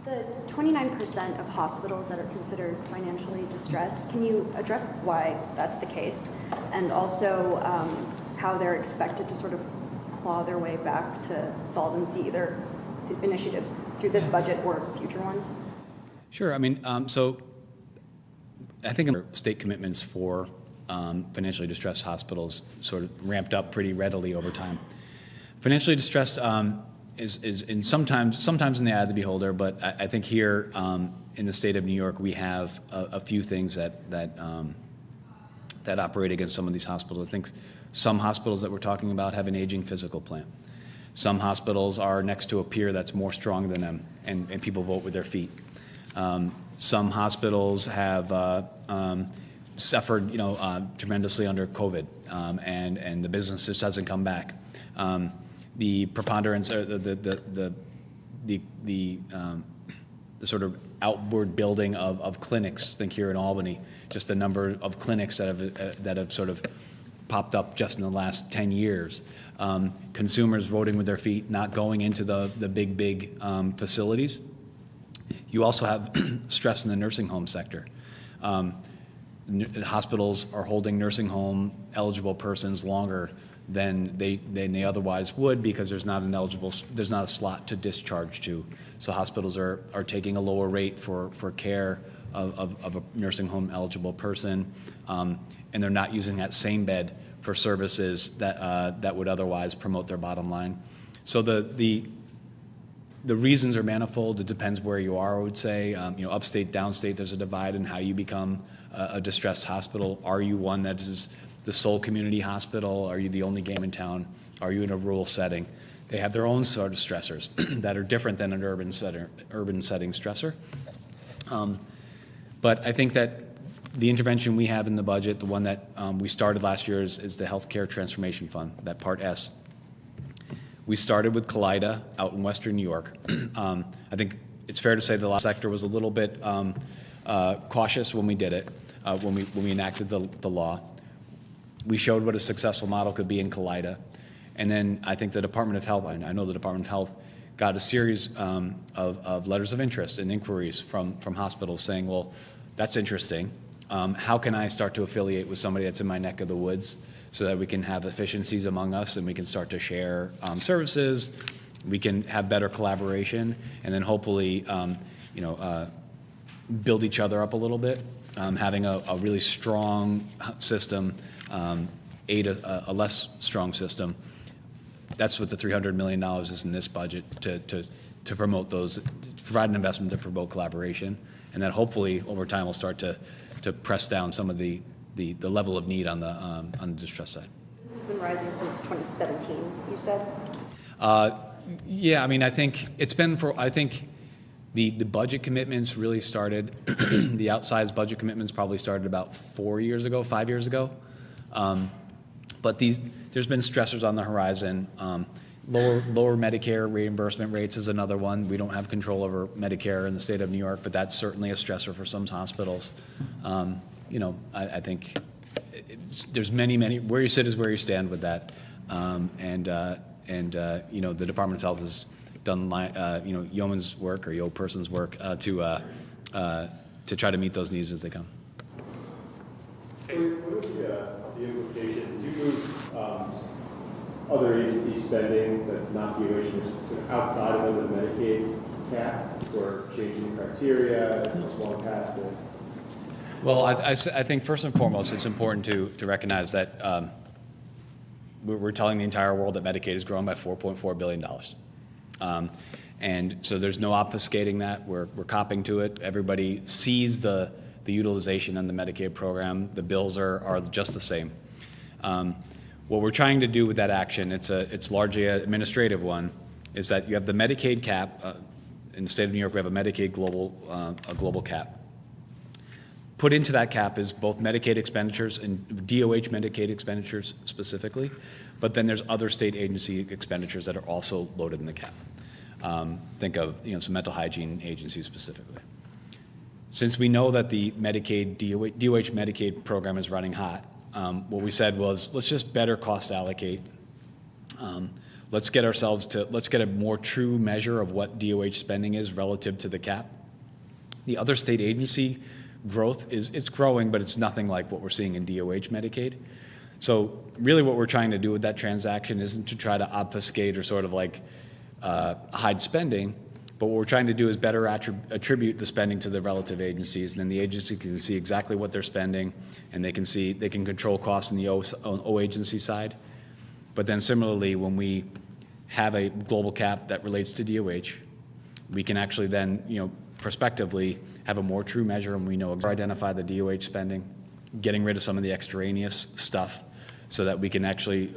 The 29% of hospitals that are considered financially distressed, can you address why that's the case? And also how they're expected to sort of claw their way back to solvency, either initiatives through this budget or future ones? Sure. I mean, so I think state commitments for financially distressed hospitals sort of ramped up pretty readily over time. Financially distressed is in sometimes in the eye of the beholder, but I think here in the state of New York we have a few things that operate against some of these hospitals. I think some hospitals that we're talking about have an aging physical plant. Some hospitals are next to a peer that's more strong than them, and people vote with their feet. Some hospitals have suffered, tremendously under COVID, and the business just hasn't come back. The preponderance, or the sort of outward building of clinics. Think here in Albany, just the number of clinics that have sort of popped up just in the last 10 years. Consumers voting with their feet, not going into the big facilities. You also have stress in the nursing home sector. Hospitals are holding nursing home eligible persons longer than they otherwise would because there's not a slot to discharge to. So hospitals are taking a lower rate for care of a nursing home eligible person, and they're not using that same bed for services that would otherwise promote their bottom line. So the reasons are manifold. It depends where you are, I would say. Upstate, downstate, there's a divide in how you become a distressed hospital. Are you one that is the sole community hospital? Are you the only game in town? Are you in a rural setting? They have their own sort of stressors that are different than an urban setting stressor. But I think that the intervention we have in the budget, the one that we started last year, is the Healthcare Transformation Fund, that Part S. We started with Kaleida out in Western New York. I think it's fair to say the last sector was a little bit cautious when we did it, when we enacted the law. We showed what a successful model could be in Kaleida. And then I think the Department of Health, I know the Department of Health got a series of letters of interest and inquiries from hospitals saying, well, that's interesting. How can I start to affiliate with somebody that's in my neck of the woods so that we can have efficiencies among us and we can start to share services, we can have better collaboration, and then hopefully build each other up a little bit. Having a really strong system aid a less strong system. That's what the $300 million is in this budget to promote those, to provide an investment to promote collaboration, and that hopefully over time will start to press down some of the level of need on the distress side. This has been rising since 2017, you said? Yeah, I mean, I think it's been the budget commitments really started, the outsized budget commitments probably started about 5 years ago. But there's been stressors on the horizon. Lower Medicare reimbursement rates is another one. We don't have control over Medicare in the state of New York, but that's certainly a stressor for some hospitals. I think there's many, where you sit is where you stand with that. The Department of Health has done yeoman's work or yo person's work to try to meet those needs as they come. What are the implications? You moved other agency spending that's not DOH, sort of outside of the Medicaid cap, or changing criteria, just long past it? Well, I think first and foremost, it's important to recognize that we're telling the entire world that Medicaid is growing by $4.4 billion. And so there's no obfuscating that. We're copping to it. Everybody sees the utilization in the Medicaid program. The bills are just the same. What we're trying to do with that action, it's largely an administrative one, is that you have the Medicaid cap. In the state of New York, we have a Medicaid global cap. Put into that cap is both Medicaid expenditures and DOH Medicaid expenditures specifically, but then there's other state agency expenditures that are also loaded in the cap. Think of some mental hygiene agencies specifically. Since we know that the Medicaid DOH Medicaid program is running hot, what we said was let's just better cost allocate. Let's get a more true measure of what DOH spending is relative to the cap. The other state agency growth it's growing, but it's nothing like what we're seeing in DOH Medicaid. So really what we're trying to do with that transaction isn't to try to obfuscate or sort of like hide spending, but what we're trying to do is better attribute the spending to the relative agencies, and then the agency can see exactly what they're spending, and they can control costs in the O agency side. But then similarly, when we have a global cap that relates to DOH, we can actually then, prospectively have a more true measure, and we know identify the DOH spending, getting rid of some of the extraneous stuff, so that we can actually,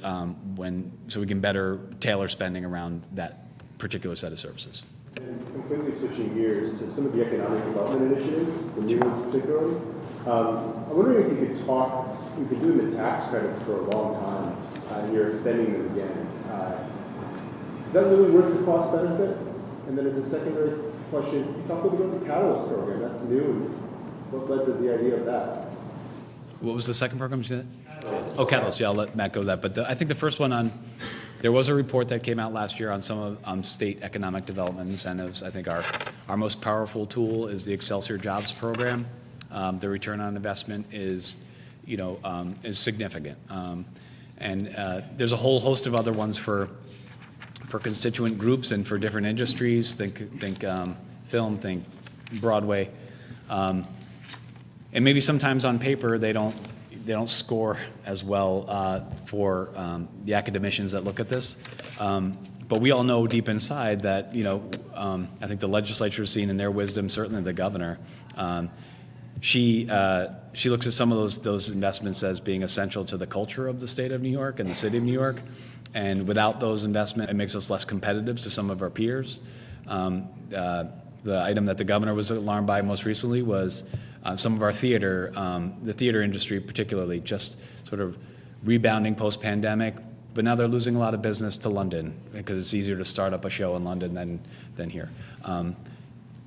we can better tailor spending around that particular set of services. And completely switching gears to some of the economic development initiatives, the new ones particularly. I'm wondering if you could talk, we've been doing the tax credits for a long time, and you're extending them again. Is that really worth the cost benefit? And then as a secondary question, can you talk a little bit about the Catalyst program? That's new, and what led to the idea of that? What was the second program you said? Oh, Catalyst. Yeah, I'll let Matt go to that. But I think the first one there was a report that came out last year on some of state economic development incentives. I think our most powerful tool is the Excelsior Jobs Program. The return on investment is significant. And there's a whole host of other ones for constituent groups and for different industries. Think film, think Broadway. And maybe sometimes on paper they don't score as well for the academicians that look at this. But we all know deep inside that, I think the legislature has seen in their wisdom, certainly the governor, she looks at some of those investments as being essential to the culture of the state of New York and the city of New York. And without those investments, it makes us less competitive to some of our peers. The item that the governor was alarmed by most recently was some of our theater, the theater industry particularly, just sort of rebounding post-pandemic, but now they're losing a lot of business to London because it's easier to start up a show in London than here.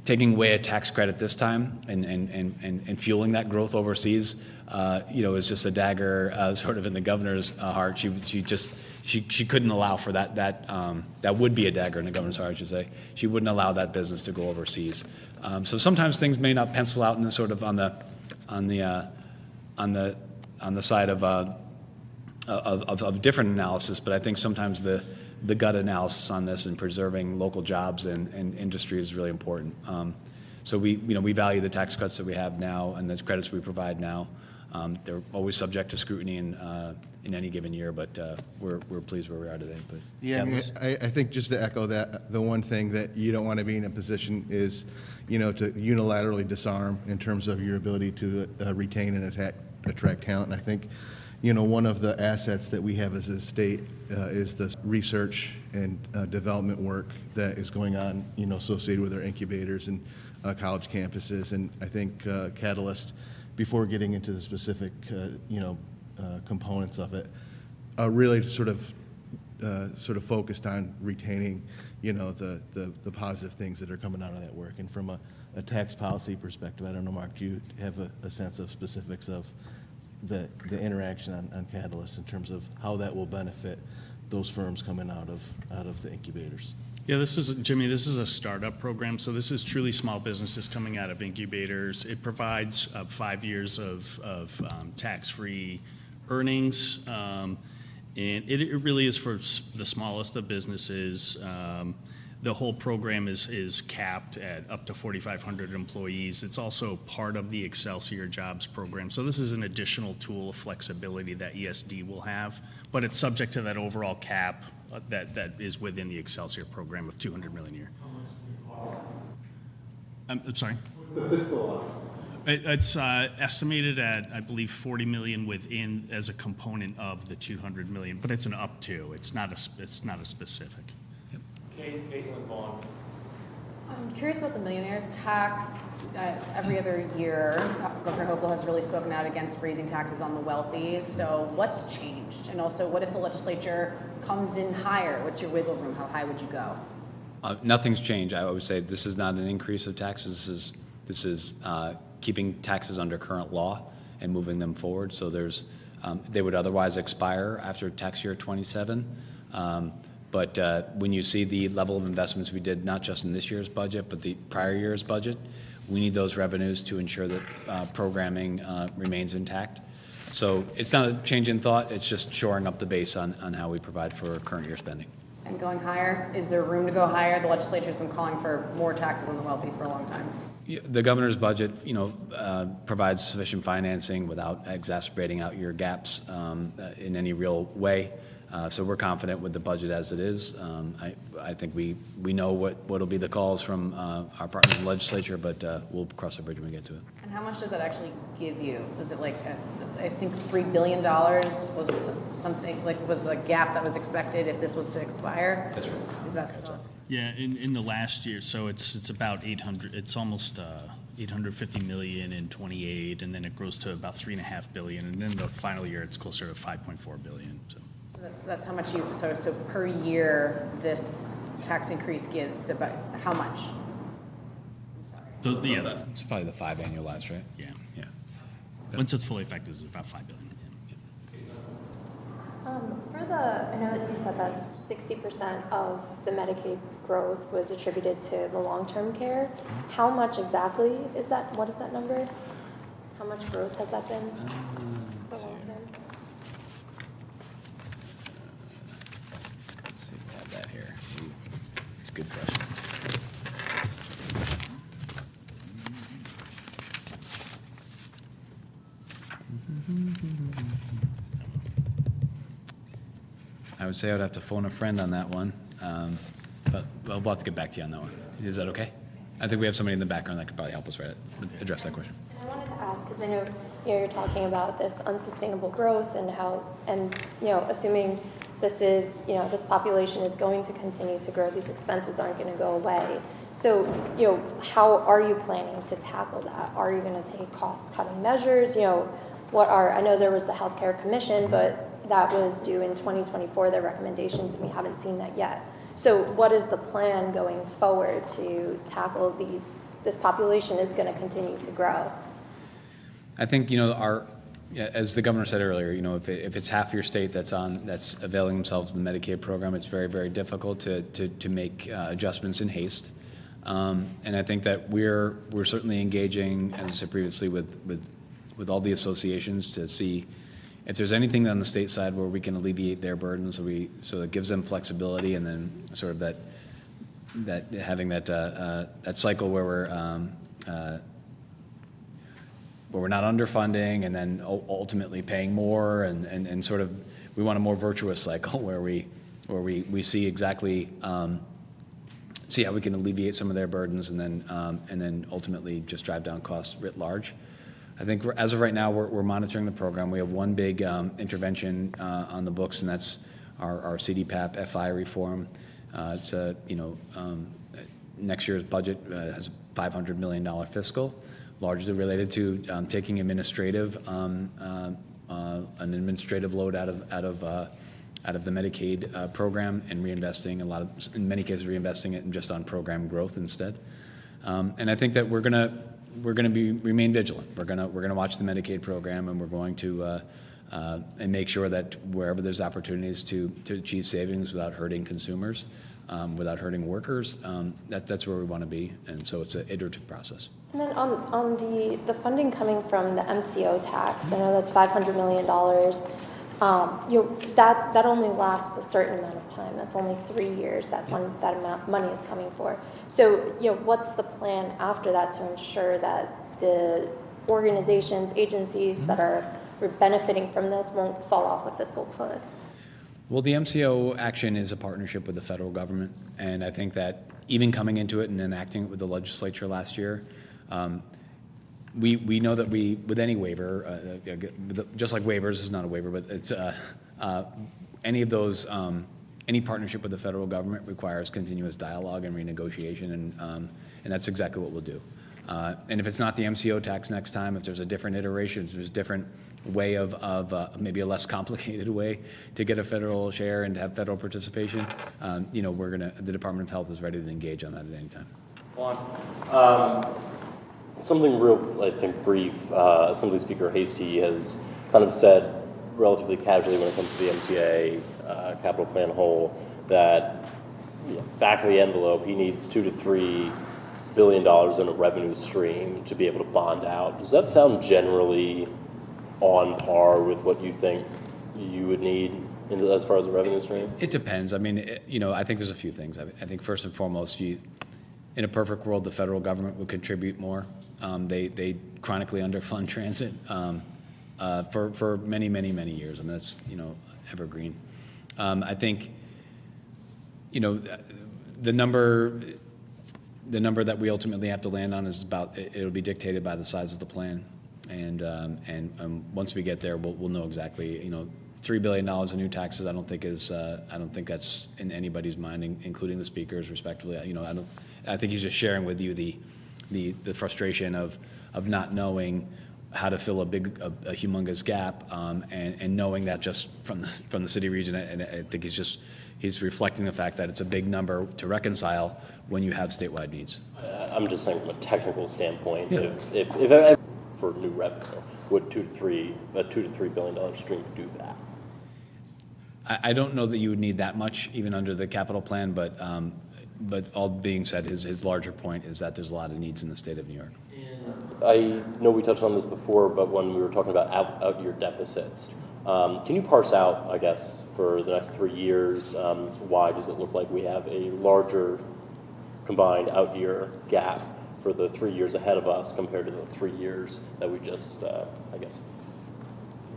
Taking away a tax credit this time and fueling that growth overseas, is just a dagger sort of in the governor's heart. She couldn't allow for that. That would be a dagger in the governor's heart, I should say. She wouldn't allow that business to go overseas. So sometimes things may not pencil out in the sort of on the side of different analysis, but I think sometimes the gut analysis on this and preserving local jobs and industry is really important. So we value the tax cuts that we have now and the credits we provide now. They're always subject to scrutiny in any given year, but we're pleased where we are today. But yeah, I think just to echo that, the one thing that you don't want to be in a position is, to unilaterally disarm in terms of your ability to retain and attract talent. And I think, one of the assets that we have as a state is the research and development work that is going on, associated with our incubators and college campuses. And I think Catalyst, before getting into the specific, components of it, really sort of focused on retaining, the positive things that are coming out of that work. And from a tax policy perspective, I don't know, Mark, do you have a sense of specifics of the interaction on Catalyst in terms of how that will benefit those firms coming out of the incubators? Yeah, Jimmy, this is a startup program, so this is truly small businesses coming out of incubators. It provides 5 years of tax-free earnings, And it really is for the smallest of businesses. The whole program is capped at up to 4,500 employees. It's also part of the Excelsior Jobs program. So this is an additional tool of flexibility that ESD will have, but it's subject to that overall cap that is within the Excelsior program of $200 million a year. I'm sorry? What's the fiscal on? It's estimated at, I believe, 40 million within as a component of the 200 million, but it's an up to. It's not a specific. Caitlin Vaughn. I'm curious about the millionaire's tax. Every other year, Governor Hochul has really spoken out against raising taxes on the wealthy. So what's changed? And also, what if the legislature comes in higher? What's your wiggle room? How high would you go? Nothing's changed. I would say this is not an increase of taxes. This is keeping taxes under current law and moving them forward. So they would otherwise expire after tax year 27. But when you see the level of investments we did, not just in this year's budget, but the prior year's budget, we need those revenues to ensure that programming remains intact. So it's not a change in thought. It's just shoring up the base on how we provide for current year spending. And going higher? Is there room to go higher? The legislature's been calling for more taxes on the wealthy for a long time. The governor's budget, provides sufficient financing without exacerbating out year gaps in any real way. So we're confident with the budget as it is. I think we know what'll be the calls from our partners in the legislature, but we'll cross the bridge when we get to it. And how much does that actually give you? Was it like, I think $3 billion was something, like was the gap that was expected if this was to expire? That's right. Is that still? Yeah, in the last year, so it's about 800. It's almost 850 million in 28, and then it grows to about 3.5 billion, and then the final year it's closer to 5.4 billion. So. That's how much so per year, this tax increase gives about how much? It's probably the 5 annualized, right? Yeah. Yeah. Once it's fully effective, it's about 5 billion. I know that you said that 60% of the Medicaid growth was attributed to the long-term care. How much exactly is that? What is that number? How much growth has that been for long-term? Let's see if we have that here. It's a good question. I would say I would have to phone a friend on that one, but we'll have to get back to you on that one. Is that okay? I think we have somebody in the background that could probably help us address that question. And I wanted to ask, because I know you're talking about this unsustainable growth and how, assuming this is, this population is going to continue to grow, these expenses aren't going to go away. So, how are you planning to tackle that? Are you going to take cost-cutting measures? I know there was the Healthcare Commission, but that was due in 2024, their recommendations, and we haven't seen that yet. So what is the plan going forward to tackle this population is going to continue to grow? I think, as the governor said earlier, if it's half your state that's availing themselves of the Medicaid program, it's very, very difficult to make adjustments in haste. And I think that we're certainly engaging, as I said previously, with all the associations to see if there's anything on the state side where we can alleviate their burden, so it gives them flexibility, and then sort of that having that cycle where we're not underfunding and then ultimately paying more, and sort of we want a more virtuous cycle where we see exactly see how we can alleviate some of their burdens, and then ultimately just drive down costs writ large. I think as of right now, we're monitoring the program. We have one big intervention on the books, and that's our CDPAP FI reform. Next year's budget has a $500 million fiscal, largely related to taking an administrative load out of the Medicaid program and reinvesting in many cases reinvesting it just on program growth instead. And I think that we're going to remain vigilant. We're gonna watch the Medicaid program, and we're going to and make sure that wherever there's opportunities to achieve savings without hurting consumers, without hurting workers, that's where we want to be. And so it's an iterative process. And then on the funding coming from the MCO tax, I know that's $500 million. that only lasts a certain amount of time. That's only 3 years that amount money is coming for. So, what's the plan after that to ensure that the organizations, agencies that are benefiting from this won't fall off a fiscal cliff? Well, the MCO action is a partnership with the federal government, and I think that even coming into it and enacting it with the legislature last year, we know that with any waiver, just like waivers is not a waiver, but it's any of those, any partnership with the federal government requires continuous dialogue and renegotiation, and that's exactly what we'll do. And if it's not the MCO tax next time, if there's a different iteration, if there's a different way of maybe a less complicated way to get a federal share and to have federal participation, the Department of Health is ready to engage on that at any time. Something real, I think, brief. Assembly Speaker Hastie has kind of said relatively casually when it comes to the MTA capital plan whole that back of the envelope, he needs $2 to $3 billion in a revenue stream to be able to bond out. Does that sound generally on par with what you think you would need as far as a revenue stream? It depends. I mean, I think there's a few things. I think first and foremost, in a perfect world, the federal government would contribute more. They chronically underfund transit for many, many, many years. I mean, that's, evergreen. I think, the number that we ultimately have to land on is it'll be dictated by the size of the plan. And once we get there, we'll know exactly, $3 billion in new taxes, I don't think that's in anybody's mind, including the speakers, respectively. I think he's just sharing with you the frustration of not knowing how to fill a humongous gap, and knowing that just from the city region. And I think he's reflecting the fact that it's a big number to reconcile when you have statewide needs. I'm just saying from a technical standpoint, if for new revenue, would a $2 to $3 billion stream do that? I don't know that you would need that much even under the capital plan, but all being said, his larger point is that there's a lot of needs in the state of New York. I know we touched on this before, but when we were talking about out-year deficits, can you parse out, I guess, for the next 3 years, why does it look like we have a larger combined out-year gap for the 3 years ahead of us compared to the 3 years that we just, I guess,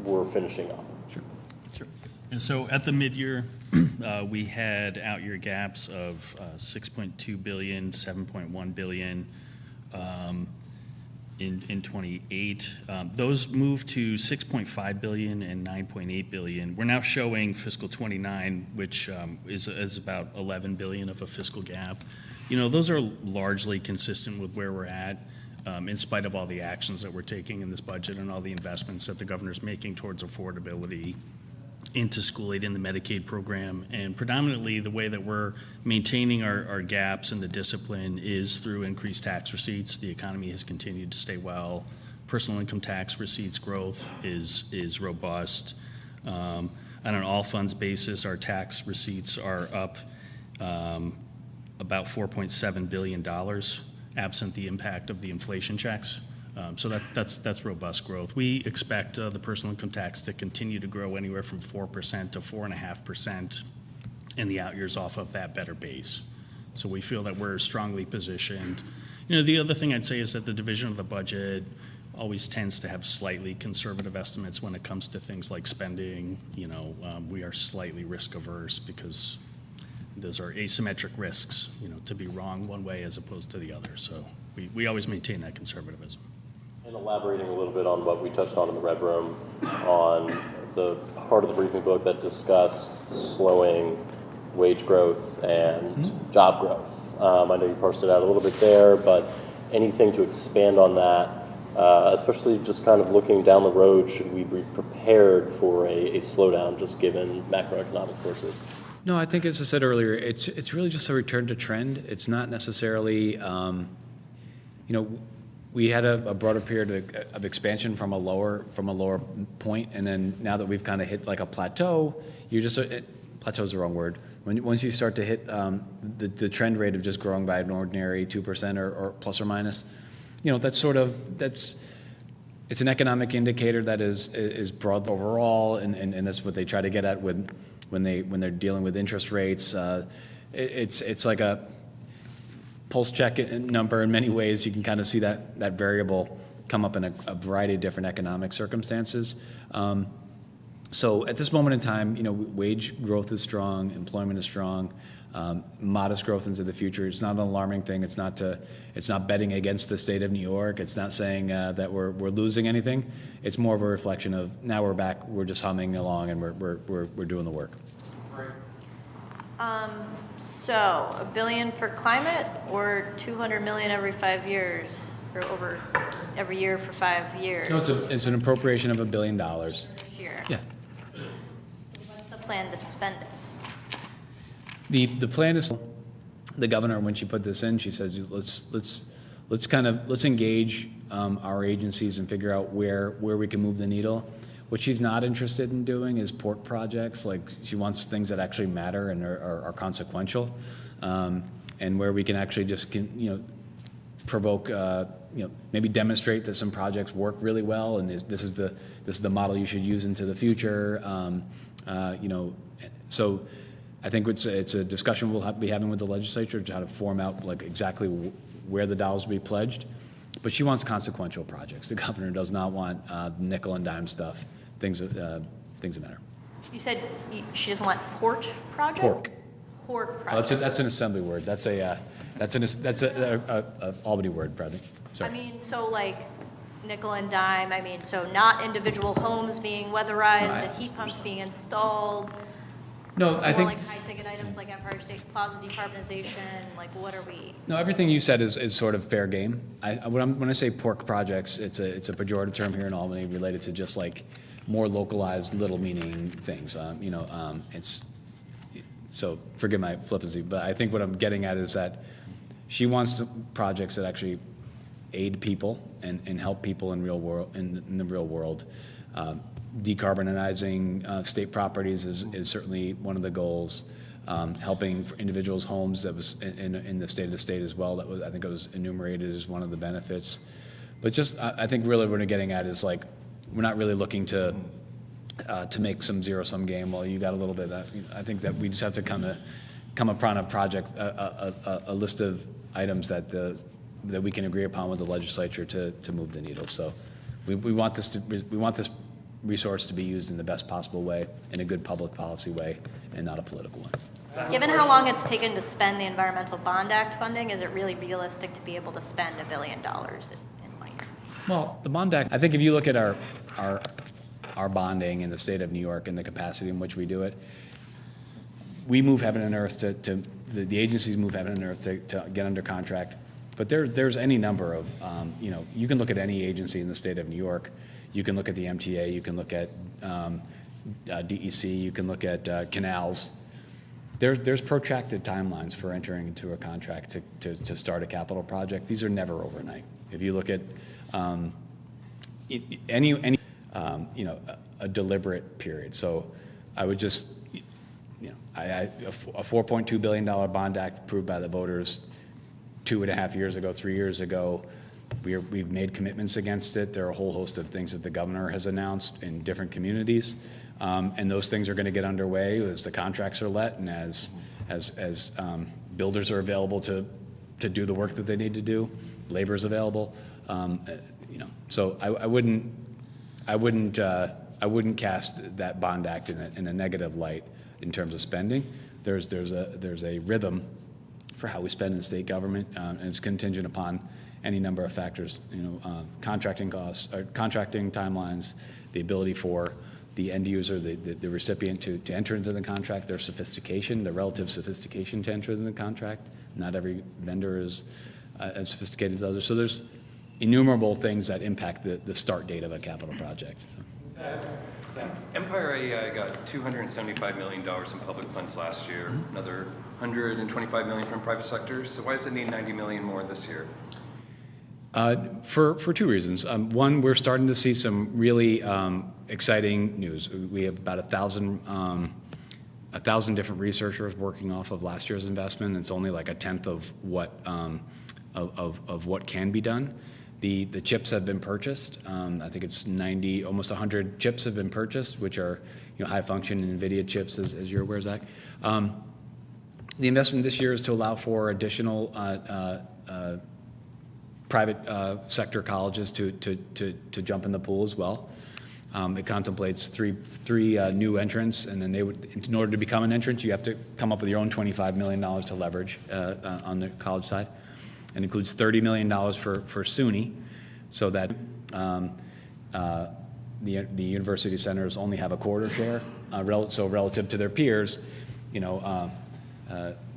were finishing up? Sure. And so at the mid-year, we had out-year gaps of $6.2 billion, $7.1 billion in 28. Those moved to $6.5 billion and $9.8 billion. We're now showing fiscal 29, which is about $11 billion of a fiscal gap. Those are largely consistent with where we're at, in spite of all the actions that we're taking in this budget and all the investments that the governor's making towards affordability, into school aid in the Medicaid program. And predominantly, the way that we're maintaining our gaps and the discipline is through increased tax receipts. The economy has continued to stay well. Personal income tax receipts growth is robust. On an all funds basis, our tax receipts are up about $4.7 billion, absent the impact of the inflation checks. So that's robust growth. We expect the personal income tax to continue to grow anywhere from 4% to 4.5% in the out years off of that better base. So we feel that we're strongly positioned. The other thing I'd say is that the division of the budget always tends to have slightly conservative estimates when it comes to things like spending. We are slightly risk averse because those are asymmetric risks, to be wrong one way as opposed to the other. So we always maintain that conservatism. And elaborating a little bit on what we touched on in the Red Room, on the part of the briefing book that discussed slowing wage growth and job growth. I know you parsed it out a little bit there, but anything to expand on that, especially just kind of looking down the road, should we be prepared for a slowdown just given macroeconomic forces? No, I think as I said earlier, it's really just a return to trend. It's not necessarily, we had a broader period of expansion from a lower point, and then now that we've kind of hit like a plateau, plateau is the wrong word. Once you start to hit the trend rate of just growing by an ordinary 2% or plus or minus, that's It's an economic indicator that is broad overall, and that's what they try to get at when they're dealing with interest rates. It's like a pulse check number in many ways. You can kind of see that variable come up in a variety of different economic circumstances. So at this moment in time, wage growth is strong, employment is strong, modest growth into the future. It's not an alarming thing. It's not betting against the state of New York. It's not saying that we're losing anything. It's more of a reflection of now we're back. We're just humming along and we're doing the work. So $1 billion for climate or $200 million every 5 years or over every year for 5 years? No, it's an appropriation of $1 billion. This year. Yeah. What's the plan to spend it? The plan is, the governor, when she put this in, she says, let's engage our agencies and figure out where we can move the needle. What she's not interested in doing is pork projects. Like, she wants things that actually matter and are consequential, and where we can actually just provoke, maybe demonstrate that some projects work really well, and this is the model you should use into the future. So I think it's a discussion we'll be having with the legislature to how to form out like exactly where the dollars will be pledged. But she wants consequential projects. The governor does not want nickel and dime stuff, things that matter. You said she doesn't want port projects? Pork. Pork Oh, projects. that's an assembly word. That's a Albany word, probably. Sorry. I mean, so like nickel and dime, so not individual homes being weatherized and heat pumps being installed? No, I think. More like high-ticket items like Empire State Plaza decarbonization, like what are we? No, everything you said is sort of fair game. When I say pork projects, it's a pejorative term here in Albany related to just like more localized, little meaning things. It's so forgive my flippancy, but I think what I'm getting at is that she wants projects that actually aid people and help people in the real world. Decarbonizing state properties is certainly one of the goals. Helping for individuals' homes, that was in the state of the state as well. I think it was enumerated as one of the benefits. But just I think really what we're getting at is like we're not really looking to make some zero-sum game. Well, you got a little bit. I think that we just have to come upon a project, a list of items that we can agree upon with the legislature to move the needle. So we want this resource to be used in the best possible way, in a good public policy way, and not a political one. Given how long it's taken to spend the Environmental Bond Act funding, is it really realistic to be able to spend $1 billion in 1 year? Well, the Bond Act, I think if you look at our bonding in the state of New York and the capacity in which we do it, we move heaven and earth the agencies move heaven and earth to get under contract. But there's any number of, you can look at any agency in the state of New York. You can look at the MTA, you can look at DEC, you can look at canals. There's protracted timelines for entering into a contract to start a capital project. These are never overnight. If you look at a deliberate period. So I would just, a $4.2 billion bond act approved by the voters 2.5 years ago, 3 years ago. We've made commitments against it. There are a whole host of things that the governor has announced in different communities, and those things are going to get underway as the contracts are let and as builders are available to do the work that they need to do, labor is available. So I wouldn't cast that bond act in a negative light in terms of spending. There's a rhythm for how we spend in the state government, and it's contingent upon any number of factors, contracting costs, or contracting timelines, the ability for the end user, the recipient to enter into the contract, their sophistication, the relative sophistication to enter into the contract. Not every vendor is as sophisticated as others. So there's innumerable things that impact the start date of a capital project. Empire AI got $275 million in public funds last year, another $125 million from private sector. So why does it need $90 million more this year? For two reasons. One, we're starting to see some really exciting news. We have about 1,000 different researchers working off of last year's investment. It's only like a tenth of what can be done. The chips have been purchased. I think it's 90, almost 100 chips have been purchased, which are, high function NVIDIA chips, as you're aware, Zach. The investment this year is to allow for additional private sector colleges to jump in the pool as well. It contemplates three new entrants, and then in order to become an entrant, you have to come up with your own $25 million to leverage on the college side. It includes $30 million for SUNY, so that the university centers only have a quarter share. So relative to their peers,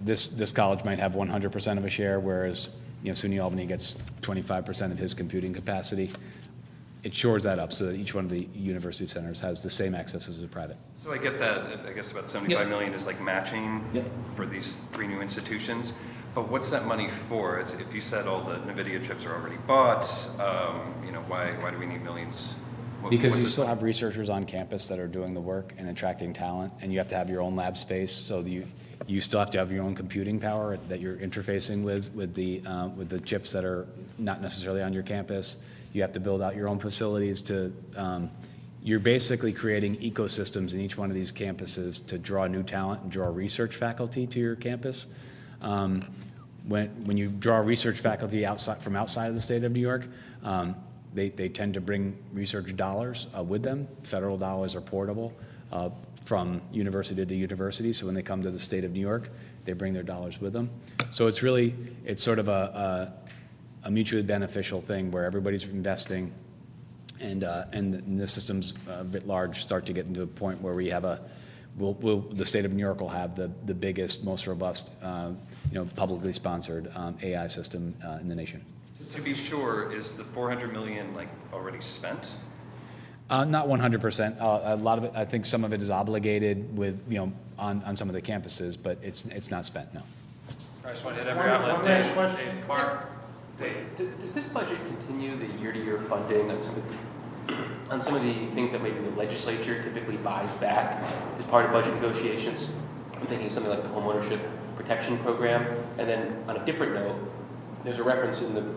this college might have 100% of a share, whereas SUNY Albany gets 25% of his computing capacity. It shores that up so that each one of the university centers has the same access as a private. So I get that, I guess about 75 million is like matching for these 3 new institutions. But what's that money for? If you said all the NVIDIA chips are already bought, why do we need millions? Because you still have researchers on campus that are doing the work and attracting talent, and you have to have your own lab space, so you still have to have your own computing power that you're interfacing with the chips that are not necessarily on your campus. You have to build out your own facilities you're basically creating ecosystems in each one of these campuses to draw new talent and draw research faculty to your campus. When you draw research faculty from outside of the state of New York, they tend to bring research dollars with them. Federal dollars are portable from university to university, so when they come to the state of New York, they bring their dollars with them. So it's sort of a mutually beneficial thing where everybody's investing, and the systems writ large start to get into a point where we have the state of New York will have the biggest, most robust, publicly sponsored AI system in the nation. Just to be sure, is the 400 million already spent? Not 100%. A lot of it, I think some of it is obligated with, on some of the campuses, but it's not spent, no. I just want to hit every outlet. Dave, Mark. Does this budget continue the year-to-year funding on some of the things that maybe the legislature typically buys back as part of budget negotiations? I'm thinking of something like the homeownership protection program. And then on a different note, there's a reference in the book